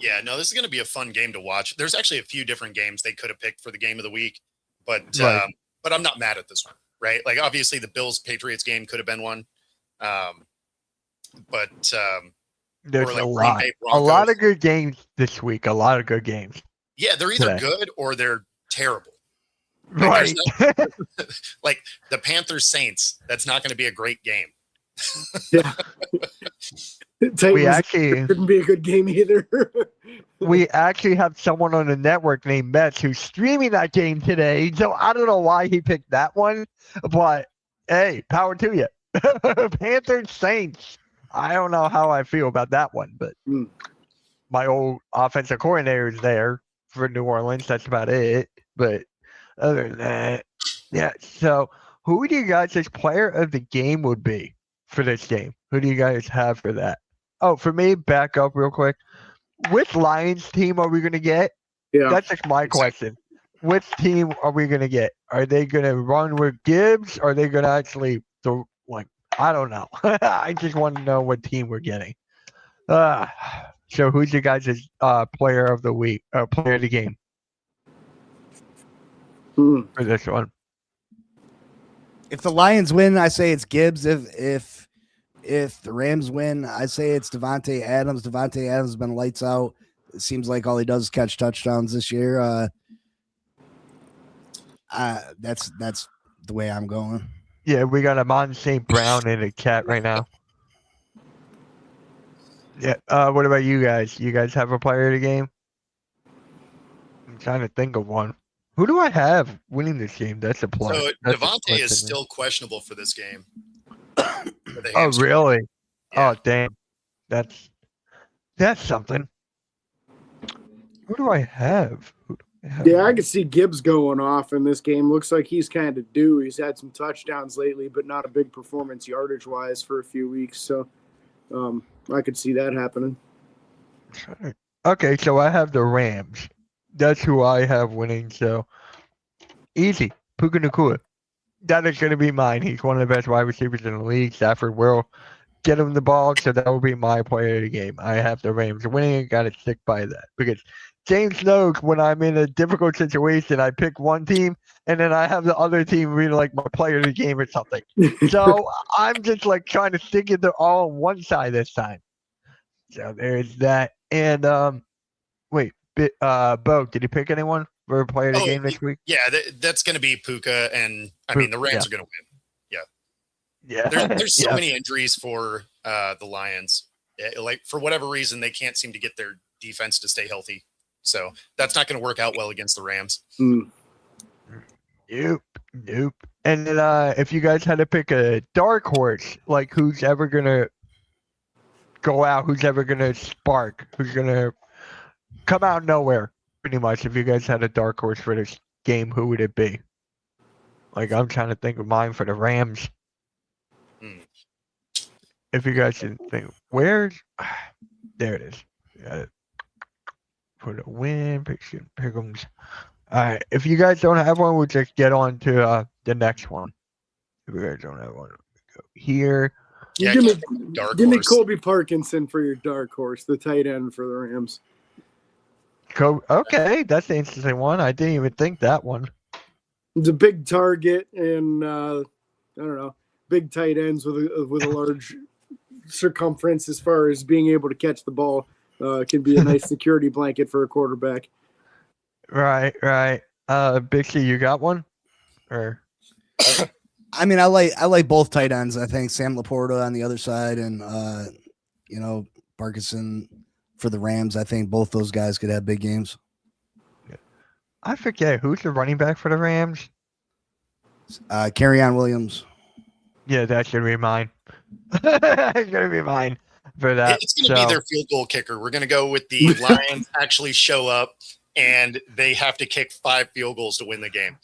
Yeah, no, this is going to be a fun game to watch. There's actually a few different games they could have picked for the game of the week, but I'm not mad at this one, right? Like, obviously, the Bills-Patriots game could have been one, but there's a lot of good games this week. A lot of good games. Yeah, they're either good or they're terrible. Right. Like the Panthers Saints, that's not going to be a great game. Yeah. We actually couldn't be a good game either. We actually have someone on the network named Metz who's streaming that game today. So I don't know why he picked that one, but hey, power to you. Panthers Saints. I don't know how I feel about that one, but my old offensive coordinator is there for New Orleans. That's about it. But other than that, yeah. So who do you guys' player of the game would be for this game? Who do you guys have for that? Oh, for me, back up real quick. Which Lions team are we going to get? Yeah. That's just my question. Which team are we going to get? Are they going to run with Gibbs? Or are they going to actually throw, I don't know. I just want to know what team we're getting. So who's your guys' player of the week, player of the game for this one? If the Lions win, I say it's Gibbs. If the Rams win, I say it's Devontae Adams. Devontae Adams has been lights out. It seems like all he does is catch touchdowns this year. That's the way I'm going. Yeah, we got Amon St. Brown and a cat right now. Yeah. What about you guys? You guys have a player of the game? I'm trying to think of one. Who do I have winning this game? That's a plus. So That's a Devontae plus is to me. still questionable for this game. Oh, really? Yeah. Oh, damn. That's something. Who do I have? Yeah, I could see Gibbs going off in this game. Looks like he's kind of due. He's had some touchdowns lately, but not a big performance yardage-wise for a few weeks. So I could see that happening. Okay, so I have the Rams. That's who I have winning. So easy. Puka Nacua. That is going to be mine. He's one of the best wide receivers in the league. Stafford will get him the ball, so that will be my player of the game. I have the Rams winning. Got to stick by that because James knows when I'm in a difficult situation, I pick one team and then I have the other team be like my player of the game or something. So I'm just like trying to stick it all on one side this time. So there's that. And wait, Bo, did you pick anyone for a player of the game next week? Yeah, that's going to be Puka, and I mean the Rams are going to win. Yeah. There's so many injuries for the Lions. Like for whatever reason, they can't seem to get their defense to stay healthy. So that's not going to work out well against the Rams. Mm. Nope. And then if you guys had to pick a dark horse, like who's ever gonna go out, who's ever gonna spark, who's gonna come out of nowhere, pretty much. If you guys had a dark horse for this game, who would it be? Like I'm trying to think of mine for the Rams. If you guys can think, where's there it is. Got it. For the win, Pick'ems. All right. If you guys don't have one, we'll just get on to the next one. If you guys don't have one, go here. Yeah, give me horse. Colby Parkinson for your dark horse, the tight end for the Rams. Okay, that's an interesting one. I didn't even think that one. It's a big target, and I don't know, big tight ends with a large circumference as far as being able to catch the ball can be a nice security blanket for a quarterback. Right. Big C, you got one? Or I mean, I like both tight ends. I think Sam Laporta on the other side and Parkinson for the Rams. I think both those guys could have big games. I forget who's the running back for the Rams. Kerryon Williams. Yeah, that's gonna be mine. It's gonna be mine for that. It's going to be their field goal kicker. We're going to go with the Lions actually show up and they have to kick 5 field goals to win the game.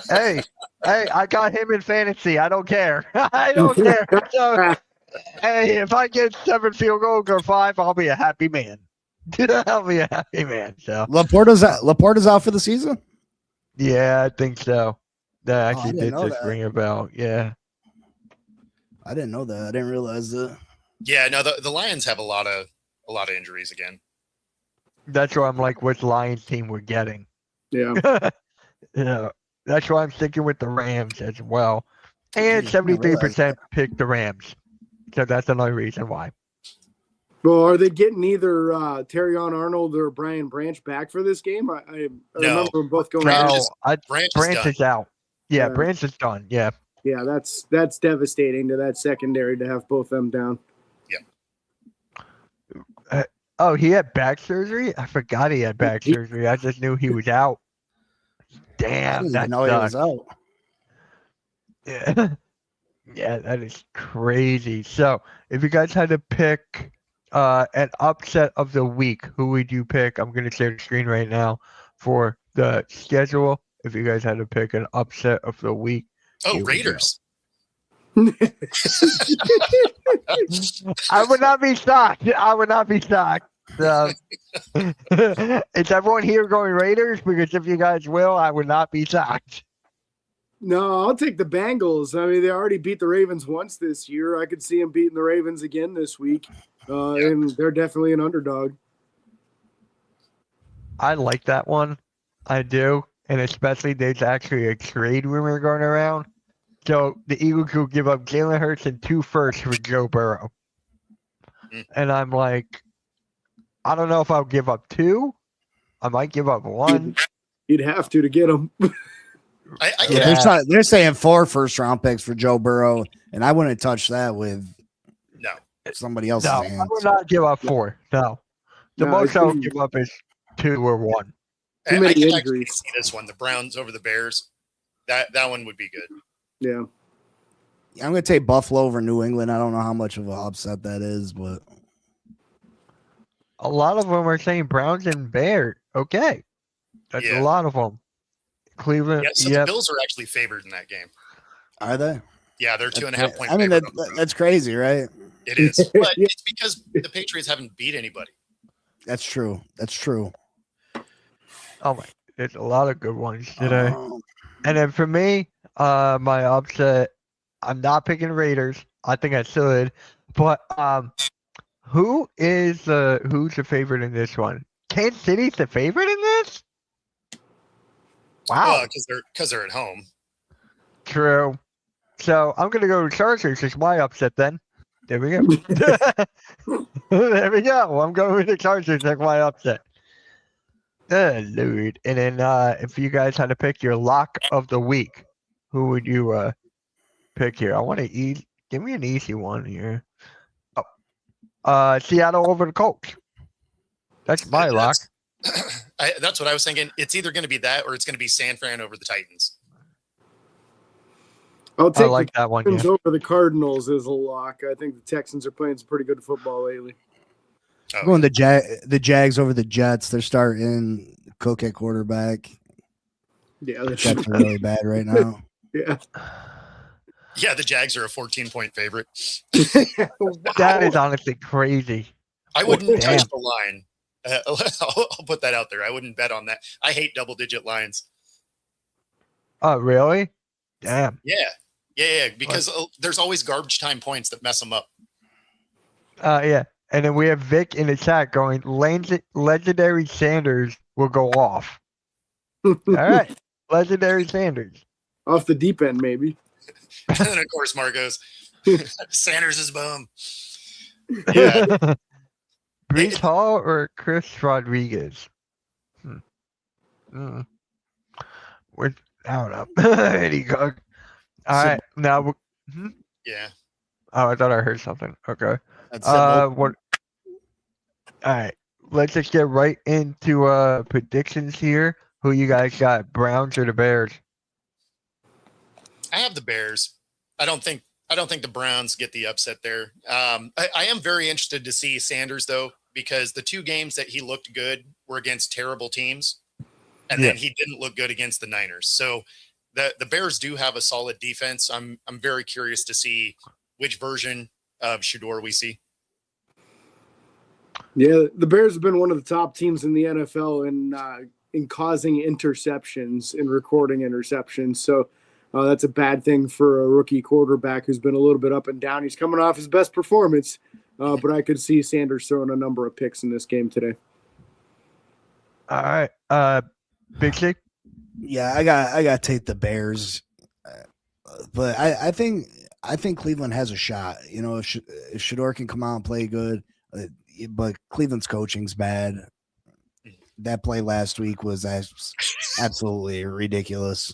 Hey, I got him in fantasy. I don't care. I don't care. So, hey, if I get 7 field goals or 5, I'll be a happy man. I'll be a happy man. So Laporta's out for the season? Yeah, I think so. That I actually didn't did know just that. ring a bell. Yeah. I didn't know that. I didn't realize that. Yeah, no, the Lions have a lot of injuries again. That's why I'm like, which Lions team we're getting. Yeah. Yeah. That's why I'm sticking with the Rams as well. And 73% picked the Rams. So that's another reason why. Well, are they getting either Terrion Arnold or Brian Branch back for this game? I remember them both going Branch out. is- Branch is out. Yeah, Yeah. Branch is done. Yeah. Yeah, that's devastating to that secondary to have both them down. Oh, he had back surgery? I forgot he had back surgery. I just knew he was out. I Damn, didn't that even know he was sucks. out. Yeah. Yeah, that is crazy. So, if you guys had to pick an upset of the week, who would you pick? I'm going to share the screen right now for the schedule. If you guys had to pick an upset of the week. Oh, Here we Raiders. I would not be shocked. I would not be shocked. Is everyone here going Raiders? Because if you guys will, I would not be shocked. No, I'll take the Bengals. I mean, they already beat the Ravens once this year. I could see them beating the Ravens again this week, and they're definitely an underdog. I like that one. I do. And especially there's actually a trade rumor going around So the Eagles will give up Jalen Hurts and 2 firsts for Joe Burrow. And I'm like, I don't know if I'll give up 2. I might give up 1. You'd have to get him. They're saying 4 first-round picks for Joe Burrow, and I wouldn't touch that with somebody else's hands. I would not give up 4. No. The most I would give up is 2 or 1. Too many I can injuries. actually see this one, the Browns over the Bears. That one would be good. Yeah. I'm going to take Buffalo over New England. I don't know how much of an upset that is, but a lot of them are saying Browns and Bears. Okay. That's a lot of them. Cleveland. Yeah, so the Bills are actually favored in that game. Are they? Yeah, they're 2.5 point. I mean, that's crazy, right? It is, but it's because the Patriots haven't beat anybody. That's true. That's true. Oh my, there's a lot of good ones today. And then for me, my upset, I'm not picking Raiders. I think I should, but who's the favorite in this one? Kansas City's the favorite in this? Wow. Because they're at home. True. So I'm gonna go to Chargers as my upset then. There we go. There we go. I'm going with the Chargers as my upset. Oh, Lord. And then if you guys had to pick your lock of the week, who would you pick here? I want to give me an easy one here. Oh. Seattle over the Colts. That's my lock. That's what I was thinking. It's either going to be that or it's going to be San Fran over the Titans. I'll take that one. Texans over the Cardinals as a lock. I think the Texans are playing some pretty good football lately. I'm going the Jags over the Jets. They're starting Cook at quarterback. Yeah, the Jets are really bad right now. Yeah. Yeah, the Jags are a 14-point favorite. Wow. That is honestly crazy. I wouldn't touch the line. I'll put that out there. I wouldn't bet on that. I hate double-digit lines. Oh, really? Damn. Yeah. Because there's always garbage time points that mess them up. Yeah. And then we have Vic in the chat going, Legendary Sanders will go off. All right. Legendary Sanders. Off the deep end, maybe. And then, of course, Marcos. Sanders is bum. Yeah. Brees Hall or Chris Rodriguez? I don't know. There you go. All right. Now, yeah. Oh, I thought I heard something. Okay. That's What? All right. Let's just get right into predictions here. Who you guys got? Browns or the Bears? I have the Bears. I don't think the Browns get the upset there. I am very interested to see Sanders though, because the 2 games that he looked good were against terrible teams, and then he didn't look good against the Niners. So the Bears do have a solid defense. I'm very curious to see which version of Shedeur we see. Yeah, the Bears have been one of the top teams in the NFL in causing interceptions and recording interceptions. So that's a bad thing for a rookie quarterback who's been a little bit up and down. He's coming off his best performance, but I could see Sanders throwing a number of picks in this game today. All right. Big Shake? Yeah, I got to take the Bears. But I think Cleveland has a shot. You know, if Shedeur can come out and play good, but Cleveland's coaching's bad. That play last week was absolutely ridiculous.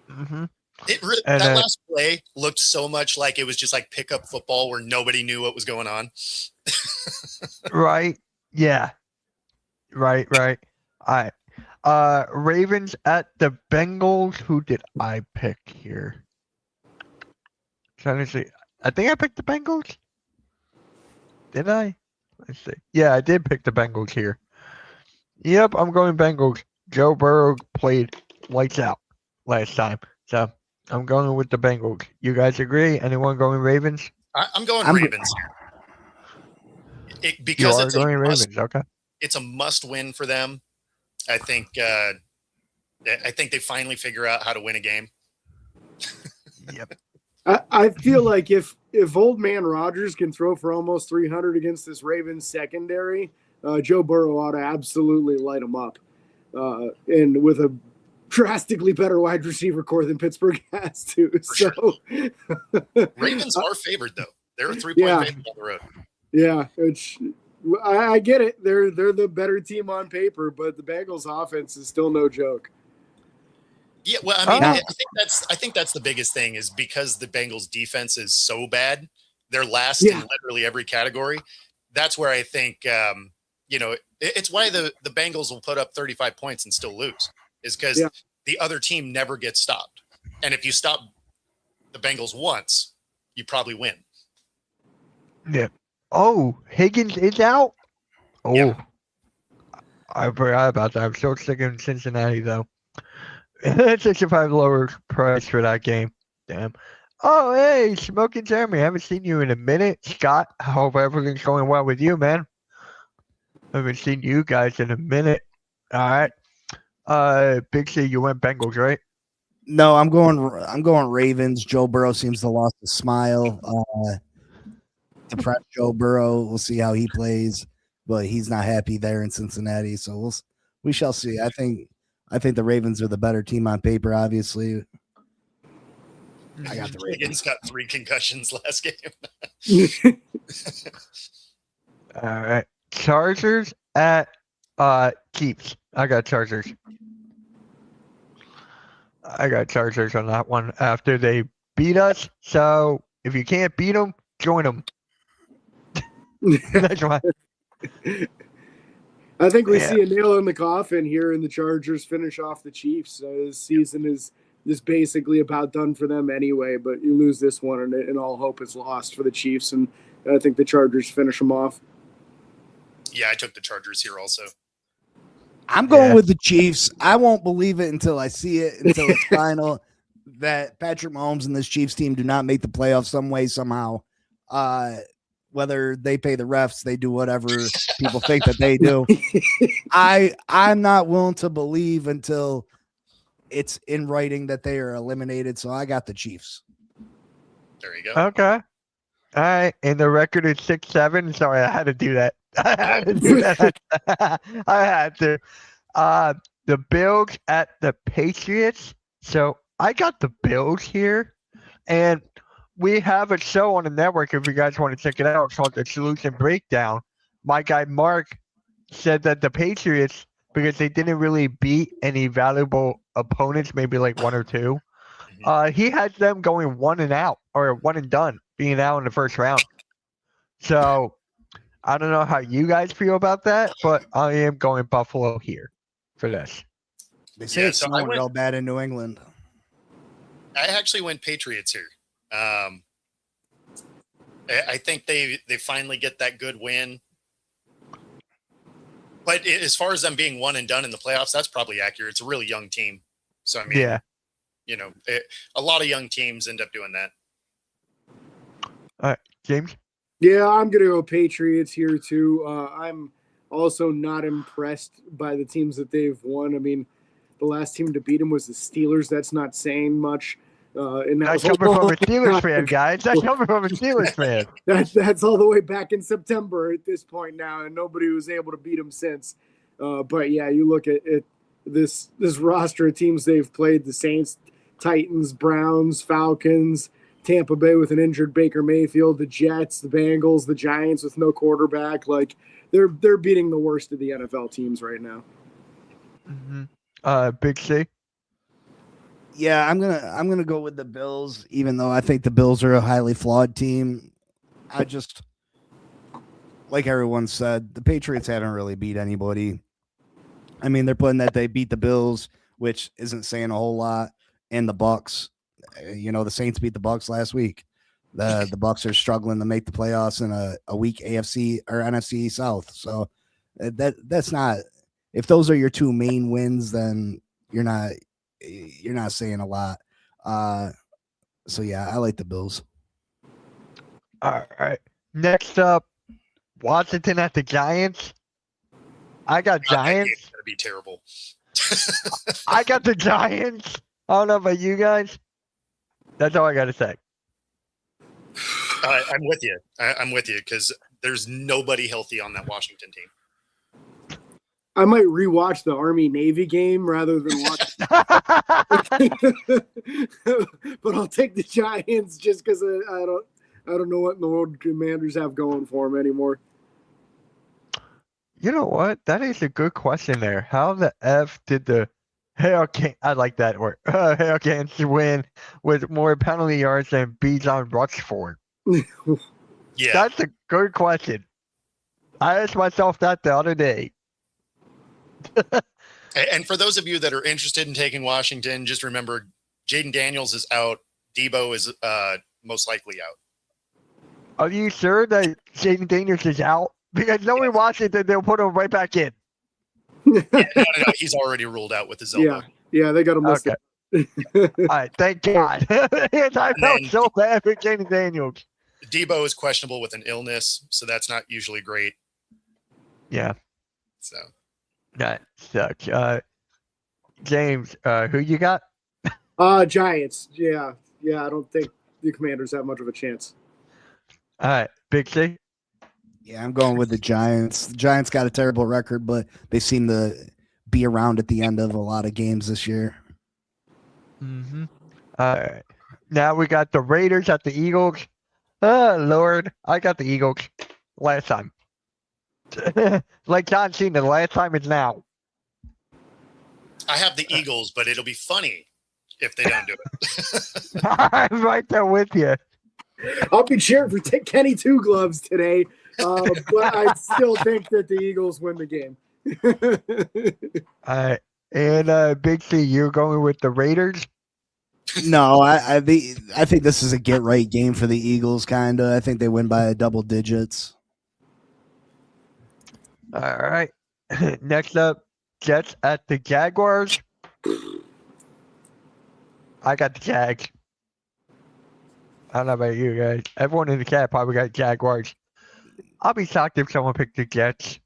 Mm-hmm. That last play looked so much like it was just like pickup football where nobody knew what was going on. Right. Yeah. Right. All right. Ravens at the Bengals. Who did I pick here? Trying to see. I think I picked the Bengals. Did I? Let's see. Yeah, I did pick the Bengals here. Yep, I'm going Bengals. Joe Burrow played lights out last time, so I'm going with the Bengals. You guys agree? Anyone going Ravens? I'm going Ravens here. Because it's going Ravens. Okay. It's a must-win for them. I think they finally figure out how to win a game. Yep. I feel like if old man Rodgers can throw for almost 300 against this Ravens secondary, Joe Burrow ought to absolutely light him up. And with a drastically better wide receiver core than Pittsburgh has too. For So Ravens are favored though. They're a 3-point favorite on the road. Yeah, I get it. They're the better team on paper, but the Bengals offense is still no joke. Yeah, well, I mean, I think that's the biggest thing is because the Bengals defense is so bad, they're last in literally every category. That's where I think, it's why the Bengals will put up 35 points and still lose, is because the other team never gets stopped. And if you stop the Bengals once, you probably win. Yeah. Oh, Higgins is out. Oh, yeah. I forgot about that. I'm still sticking in Cincinnati though. 65 lower price for that game. Damn. Oh, hey, Smoking Jeremy. Haven't seen you in a minute. Scott, I hope everything's going well with you, man. Haven't seen you guys in a minute. All right. Big C, you went Bengals, right? No, I'm going Ravens. Joe Burrow seems to lost a smile. Depressed Joe Burrow. We'll see how he plays, but he's not happy there in Cincinnati. So we shall see. I think the Ravens are the better team on paper, obviously. I got the Ravens. Higgins got 3 concussions last game. All right. Chargers at Chiefs. I got Chargers. I got Chargers on that one after they beat us. So if you can't beat them, join them. That's why. I think we see a nail in the coffin here, and the Chargers finish off the Chiefs. This season is basically about done for them anyway. But you lose this one, and all hope is lost for the Chiefs. And I think the Chargers finish them off. Yeah, I took the Chargers here also. I'm going with the Chiefs. I won't believe it until I see it, until it's final, that Patrick Mahomes and this Chiefs team do not make the playoffs some way, somehow. Whether they pay the refs, they do whatever people think that they do. I'm not willing to believe until it's in writing that they are eliminated. So I got the Chiefs. There you go. Okay. All right. And the record is 6-7. Sorry, I had to do that. I had to do that. I had to. The Bills at the Patriots. So I got the Bills here. And we have a show on the network if you guys want to check it out. It's called The Solution Breakdown. My guy Mark said that the Patriots, because they didn't really beat any valuable opponents, maybe like 1 or 2, he had them going 1 and out, or 1 and done, being out in the first round. So I don't know how you guys feel about that, but I am going Buffalo here for this. They say it's snowing real bad in New England. I actually went Patriots here. I think they finally get that good win. But as far as them being 1 and done in the playoffs, that's probably accurate. It's a really young team. So, I mean, a lot of young teams end up doing that. All right, James? Yeah, I'm going to go Patriots here, too. I'm also not impressed by the teams that they've won. I mean, the last team to beat them was the Steelers. That's not saying much. That's coming from a Steelers fan, guys. That's coming from a Steelers fan. That's all the way back in September at this point now, and nobody was able to beat them since. But yeah, you look at this roster of teams they've played: the Saints, Titans, Browns, Falcons, Tampa Bay with an injured Baker Mayfield, the Jets, the Bengals, the Giants with no quarterback. Like they're beating the worst of the NFL teams right now. Mm-hmm. Big C. Yeah, I'm gonna go with the Bills, even though I think the Bills are a highly flawed team. I just, like everyone said, the Patriots haven't really beat anybody. I mean, they're putting that they beat the Bills, which isn't saying a whole lot, and the Bucks. The Saints beat the Bucks last week. The Bucks are struggling to make the playoffs in a weak AFC or NFC South. So that's not. If those are your 2 main wins, then you're not saying a lot. So yeah, I like the Bills. All right. Next up, Washington at the Giants. I got Giants. It's gonna be terrible. I got the Giants. I don't know about you guys. That's all I got to say. I'm with you. I'm with you because there's nobody healthy on that Washington team. I might rewatch the Army-Navy game rather than watch But I'll take the Giants just because I don't know what in the world Commanders have going for them anymore. You know what? That is a good question there. How the F did the Hurricane, I like that word, Hurricanes win with more penalty yards than Bijan Rushford? Yeah. That's a good question. I asked myself that the other day. And for those of you that are interested in taking Washington, just remember Jaden Daniels is out. Debo is most likely out. Are you sure that Jaden Daniels is out? Because knowing Washington, they'll put him right back in. No. He's already ruled out with his elbow. Yeah, they got him listed. Okay. All right, thank God. I felt so bad for Jaden Daniels. Debo is questionable with an illness, so that's not usually great. Yeah. So That sucks. James, who you got? Giants. Yeah. I don't think the Commanders have much of a chance. All right, Big C. Yeah, I'm going with the Giants. The Giants got a terrible record, but they seem to be around at the end of a lot of games this year. Mm-hmm. All right. Now we got the Raiders at the Eagles. Oh, Lord. I got the Eagles last time. Like John Cena, the last time is now. I have the Eagles, but it'll be funny if they don't do it. I'm right there with you. I'll be cheering for Kenny Two Gloves today, but I still think that the Eagles win the game. All right. And Big C, you're going with the Raiders? No, I think this is a get right game for the Eagles. Kind of. I think they win by double digits. All right. Next up, Jets at the Jaguars. I got the Jags. I don't know about you guys. Everyone in the chat probably got Jaguars. I'll be shocked if someone picked the Jets.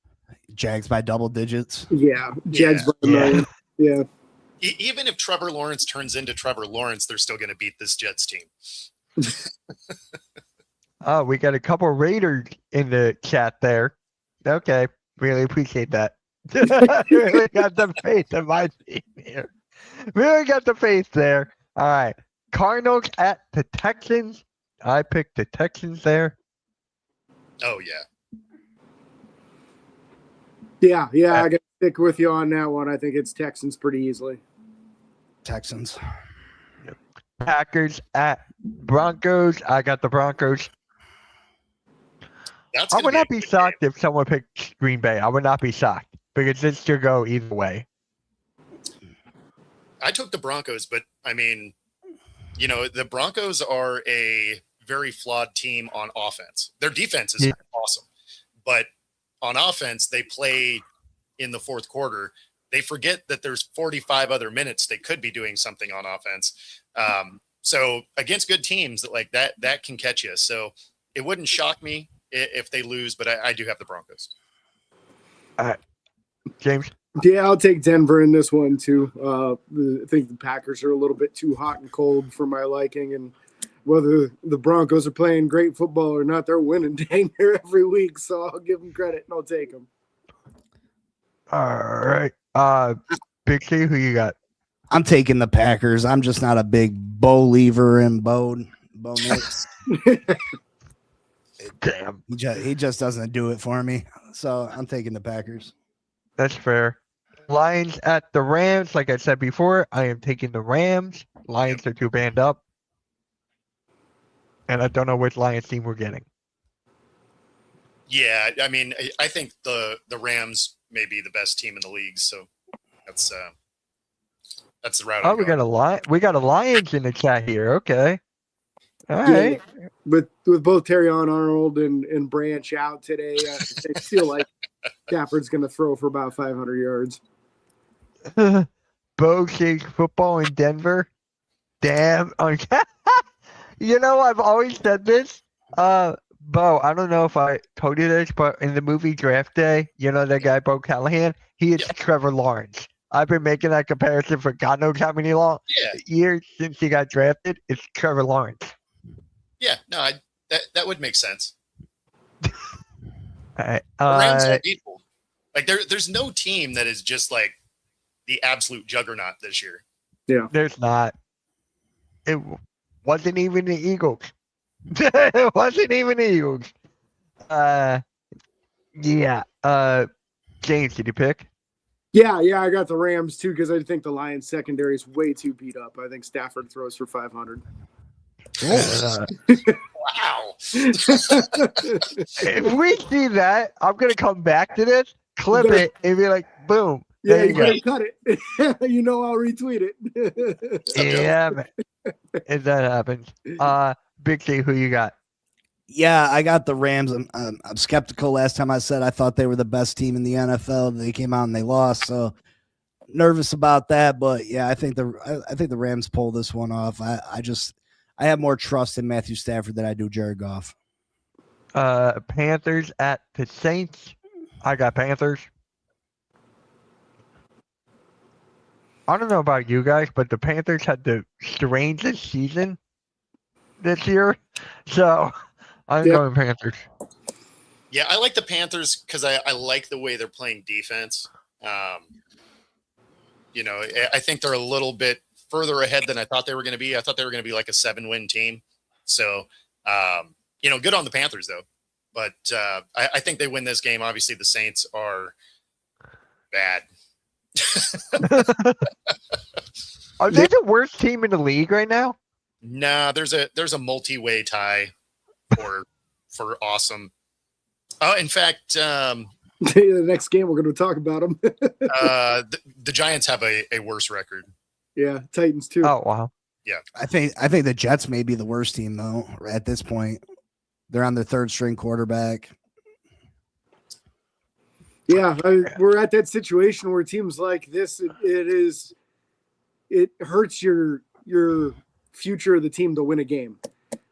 Jags by double digits. Yeah, Jags by a Yeah. million. Yeah. Even if Trevor Lawrence turns into Trevor Lawrence, they're still going to beat this Jets team. Oh, we got a couple Raiders in the chat there. Okay. Really appreciate that. Really got the faith in my team here. Really got the faith there. All right. Cardinals at the Texans. I picked the Texans there. Oh, yeah. Yeah, I got to stick with you on that one. I think it's Texans pretty easily. Texans. Packers at Broncos. I got the Broncos. That's I gonna would not a be good shocked game. if someone picked Green Bay. I would not be shocked because this should go either way. I took the Broncos, but I mean, the Broncos are a very flawed team on offense. Their defense is awesome, but on offense, they play in the fourth quarter. They forget that there's 45 other minutes they could be doing something on offense. So against good teams that can catch you. So it wouldn't shock me if they lose, but I do have the Broncos. All right, James. Yeah, I'll take Denver in this one too. I think the Packers are a little bit too hot and cold for my liking, and whether the Broncos are playing great football or not, they're winning dang near every week. So I'll give them credit and I'll take them. All right. Big C, who you got? I'm taking the Packers. I'm just not a big believer in Bo Nix. Damn. He just doesn't do it for me. So I'm taking the Packers. That's fair. Lions at the Rams. Like I said before, I am taking the Rams. Lions are too banned up. And I don't know which Lions team we're getting. Yeah, I mean, I think the Rams may be the best team in the league, so that's the route. Oh, we got a Lions in the chat here. Okay. All right. With both Terrion Arnold and Branch out today, I feel like Stafford's going to throw for about 500 yards. Bo Shakes football in Denver. Damn. I've always said this. Bo, I don't know if I told you this, but in the movie Draft Day, that guy Bo Callahan, he is Trevor Lawrence. I've been making that comparison for God knows how many years since he got drafted. It's Trevor Lawrence. Yeah, no, that would make sense. All right. The Rams are people. Like there's no team that is just like the absolute juggernaut this year. There's not. It wasn't even the Eagles. It wasn't even the Eagles. Yeah. James, did you pick? Yeah, I got the Rams too because I think the Lions secondary is way too beat up. I think Stafford throws for 500. Wow. If we see that, I'm gonna come back to this, clip it, and be like, boom. Yeah, There you you go. gotta cut it. I'll retweet it. Yeah, man. If that happens. Big C, who you got? Yeah, I got the Rams. I'm skeptical. Last time I said I thought they were the best team in the NFL. They came out and they lost, so nervous about that. But yeah, I think the Rams pull this one off. I have more trust in Matthew Stafford than I do Jared Goff. Panthers at the Saints. I got Panthers. I don't know about you guys, but the Panthers had the strangest season this year. So I'm going Panthers. Yeah, I like the Panthers because I like the way they're playing defense. I think they're a little bit further ahead than I thought they were going to be. I thought they were going to be like a 7-win team. So, good on the Panthers, though. But I think they win this game. Obviously, the Saints are bad. Are they the worst team in the league right now? Nah, there's a multi-way tie for awesome. In fact, the next game we're going to talk about them. the Giants have a worse record. Yeah, Titans too. Oh wow. Yeah, I think the Jets may be the worst team though at this point. They're on their third string quarterback. Yeah, we're at that situation where teams like this, it hurts your future of the team to win a game.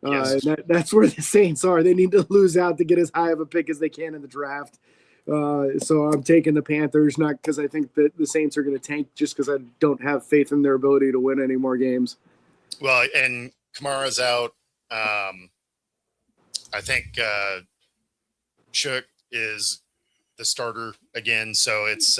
Yes. That's where the Saints are. They need to lose out to get as high of a pick as they can in the draft. So I'm taking the Panthers, not because I think that the Saints are going to tank, just because I don't have faith in their ability to win any more games. Well, and Kamara's out. I think Shook is the starter again, so it's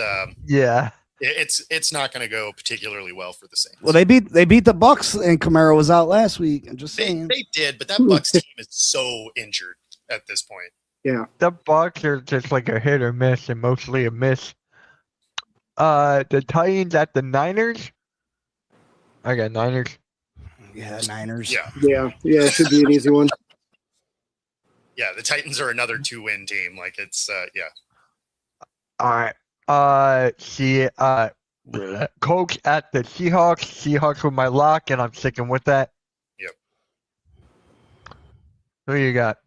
it's not going to go particularly well for the Saints. Well, they beat the Bucks, and Kamara was out last week. I'm just saying they did, but that Bucks team is so injured at this point. Yeah, the Bucks are just like a hit or miss, and mostly a miss. The Titans at the Niners. I got Niners. Yeah, Niners. Yeah. It should be an easy one. Yeah, the Titans are another 2-win team. Like it's All right. Coach at the Seahawks. Seahawks were my lock, and I'm sticking with that. Yep. Who you got?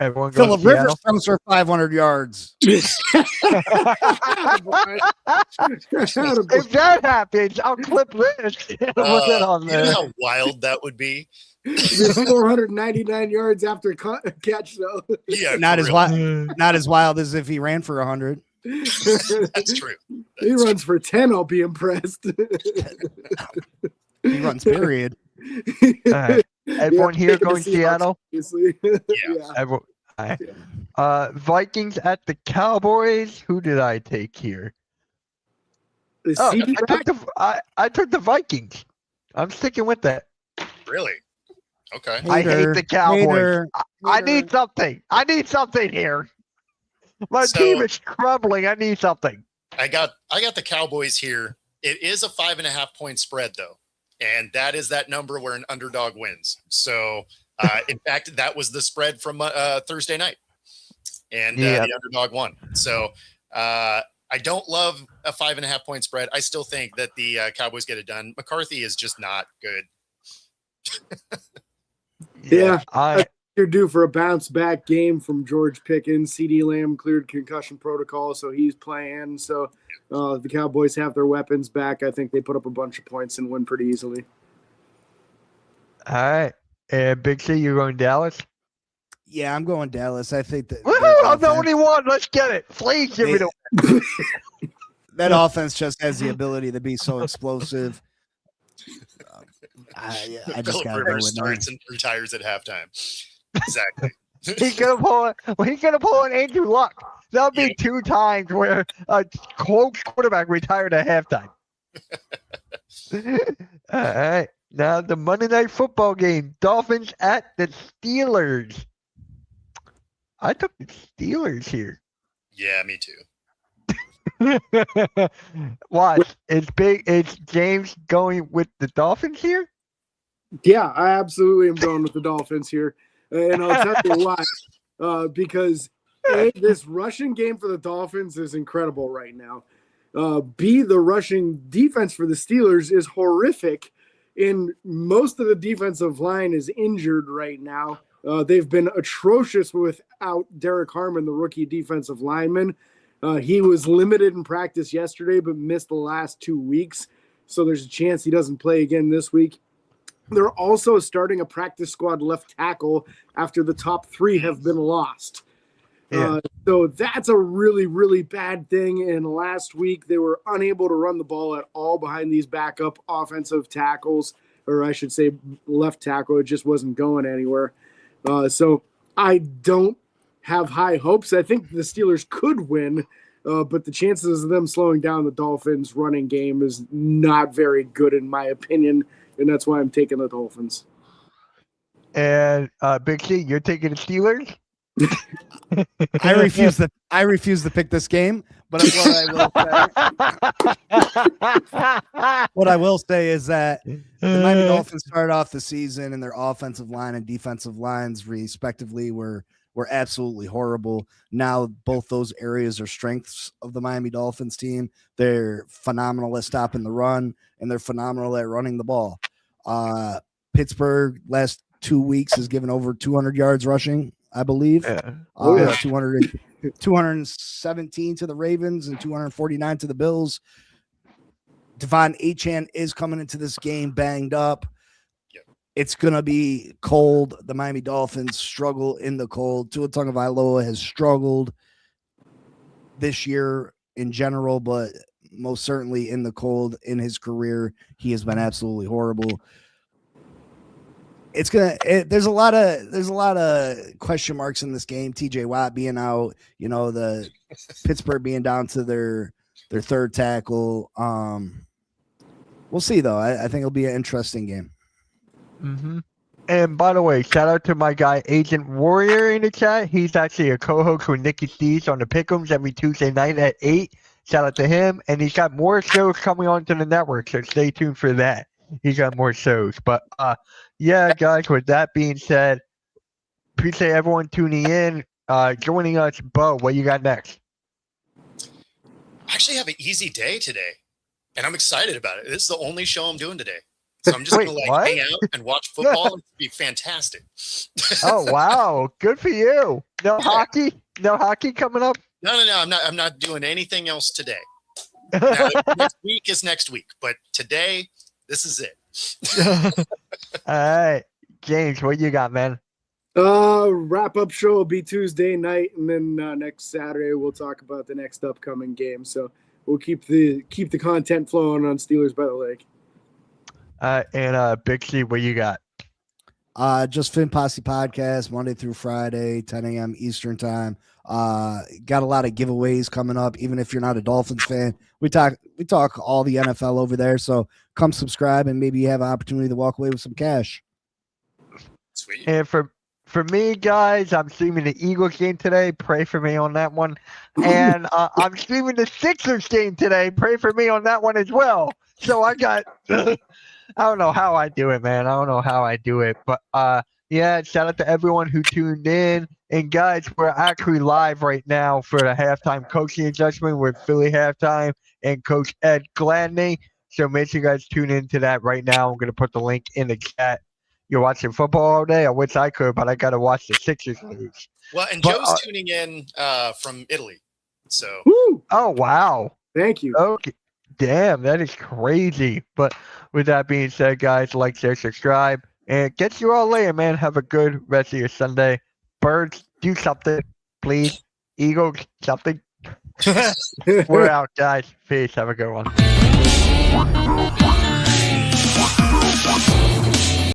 Everyone goes Phillip Seattle. Rivers throws for 500 yards. If that happens, I'll clip this. Put it on you there. know how wild that would be? 499 yards after catch, though. Yeah, Not for as real. wild. Not as wild as if he ran for 100. That's true. He runs for 10. I'll be impressed. He runs. Period. All right. Everyone here taking the going Seahawks, Seattle. obviously. Yeah. Everyone, all right. Vikings at the Cowboys. Who did I take here? Is Oh, CD back? I took the Vikings. I'm sticking with that. Really? Okay. I hate the Cowboys. Hater. I need something. I need something here. My So- team is crumbling. I need something. I got the Cowboys here. It is a 5.5 point spread though. And that is that number where an underdog wins. So in fact, that was the spread from Thursday night. And the underdog won. So I don't love a 5.5 point spread. I still think that the Cowboys get it done. McCarthy is just not good. Yeah. I You're due for a bounce back game from George Pickens. CD Lamb cleared concussion protocol, so he's playing. So the Cowboys have their weapons back. I think they put up a bunch of points and win pretty easily. all right. Big C, you're going Dallas. Yeah, I'm going Dallas. I think that Woohoo! I'm the only one. Let's get it. Please give me the. that offense just has the ability to be so explosive. I just Phillip got to go Rivers with starts them. and retires at halftime. Exactly. He's gonna pull an Andrew Luck. That'll be 2 times where a close quarterback retired at halftime. All right. Now the Monday Night Football game. Dolphins at the Steelers. I took the Steelers here. Yeah, me too. Watch. It's James going with the Dolphins here? Yeah, I absolutely am going with the Dolphins here. And I'll tell you why. Because A, this rushing game for the Dolphins is incredible right now. B, the rushing defense for the Steelers is horrific. And most of the defensive line is injured right now. They've been atrocious without Derek Harmon, the rookie defensive lineman. He was limited in practice yesterday, but missed the last 2 weeks. So there's a chance he doesn't play again this week. They're also starting a practice squad left tackle after the top 3 have been lost. Yeah. So that's a really, really bad thing. And last week, they were unable to run the ball at all behind these backup offensive tackles, or I should say left tackle. It just wasn't going anywhere. So I don't have high hopes. I think the Steelers could win, but the chances of them slowing down the Dolphins' running game is not very good, in my opinion, and that's why I'm taking the Dolphins. And Big C, you're taking the Steelers? I refuse to pick this game, but what I will say is that the Miami Dolphins started off the season and their offensive line and defensive lines respectively were absolutely horrible. Now both those areas are strengths of the Miami Dolphins team. They're phenomenal at stopping the run and they're phenomenal at running the ball. Pittsburgh last 2 weeks has given over 200 yards rushing, I believe. 217 to the Ravens and 249 to the Bills. Devon Achane is coming into this game banged up. Yep. It's going to be cold. The Miami Dolphins struggle in the cold. Tua Tagovailoa has struggled this year in general, but most certainly in the cold in his career. He has been absolutely horrible. There's a lot of question marks in this game. TJ Watt being out, the Pittsburgh being down to their third tackle. We'll see though. I think it'll be an interesting game. Mm-hmm. And by the way, shout out to my guy Agent Warrior in the chat. He's actually a co-host with Nicky Steves on the Pick'ems every Tuesday night at 8. Shout out to him, and he's got more shows coming onto the network, so stay tuned for that. He's got more shows, but yeah, guys, with that being said, appreciate everyone tuning in, joining us. Bo, what you got next? I actually have an easy day today, and I'm excited about it. This is the only show I'm doing today. So I'm just going to hang out and watch football. It'd be fantastic. Oh, wow. Good for you. No hockey? No hockey coming up? No. I'm not doing anything else today. Now, next week is next week, but today, this is it. All right. James, what you got, man? Wrap-up show will be Tuesday night, and then next Saturday we'll talk about the next upcoming game. So we'll keep the content flowing on Steelers by the Lake. And Big C, what you got? Just Fin Posse podcast Monday through Friday, 10 a.m. Eastern time. Got a lot of giveaways coming up. Even if you're not a Dolphins fan, we talk all the NFL over there. So come subscribe and maybe you have an opportunity to walk away with some cash. Sweet. And for me, guys, I'm streaming the Eagles game today. Pray for me on that one. And I'm streaming the Sixers game today. Pray for me on that one as well. So I got I don't know how I do it, man. I don't know how I do it. But yeah, shout out to everyone who tuned in. And guys, we're actually live right now for the halftime coaching adjustment with Philly halftime and Coach Ed Gladney. So make sure you guys tune into that right now. I'm going to put the link in the chat. You're watching football all day? I wish I could, but I got to watch the Sixers lose. Well, and Joe's tuning in from Italy. So. Woo! Oh, wow. Thank you. Okay. Damn, that is crazy. But with that being said, guys, like, share, subscribe, and get you all later, man. Have a good rest of your Sunday. Birds, do something, please. Eagles, something. We're out, guys. Peace. Have a good one.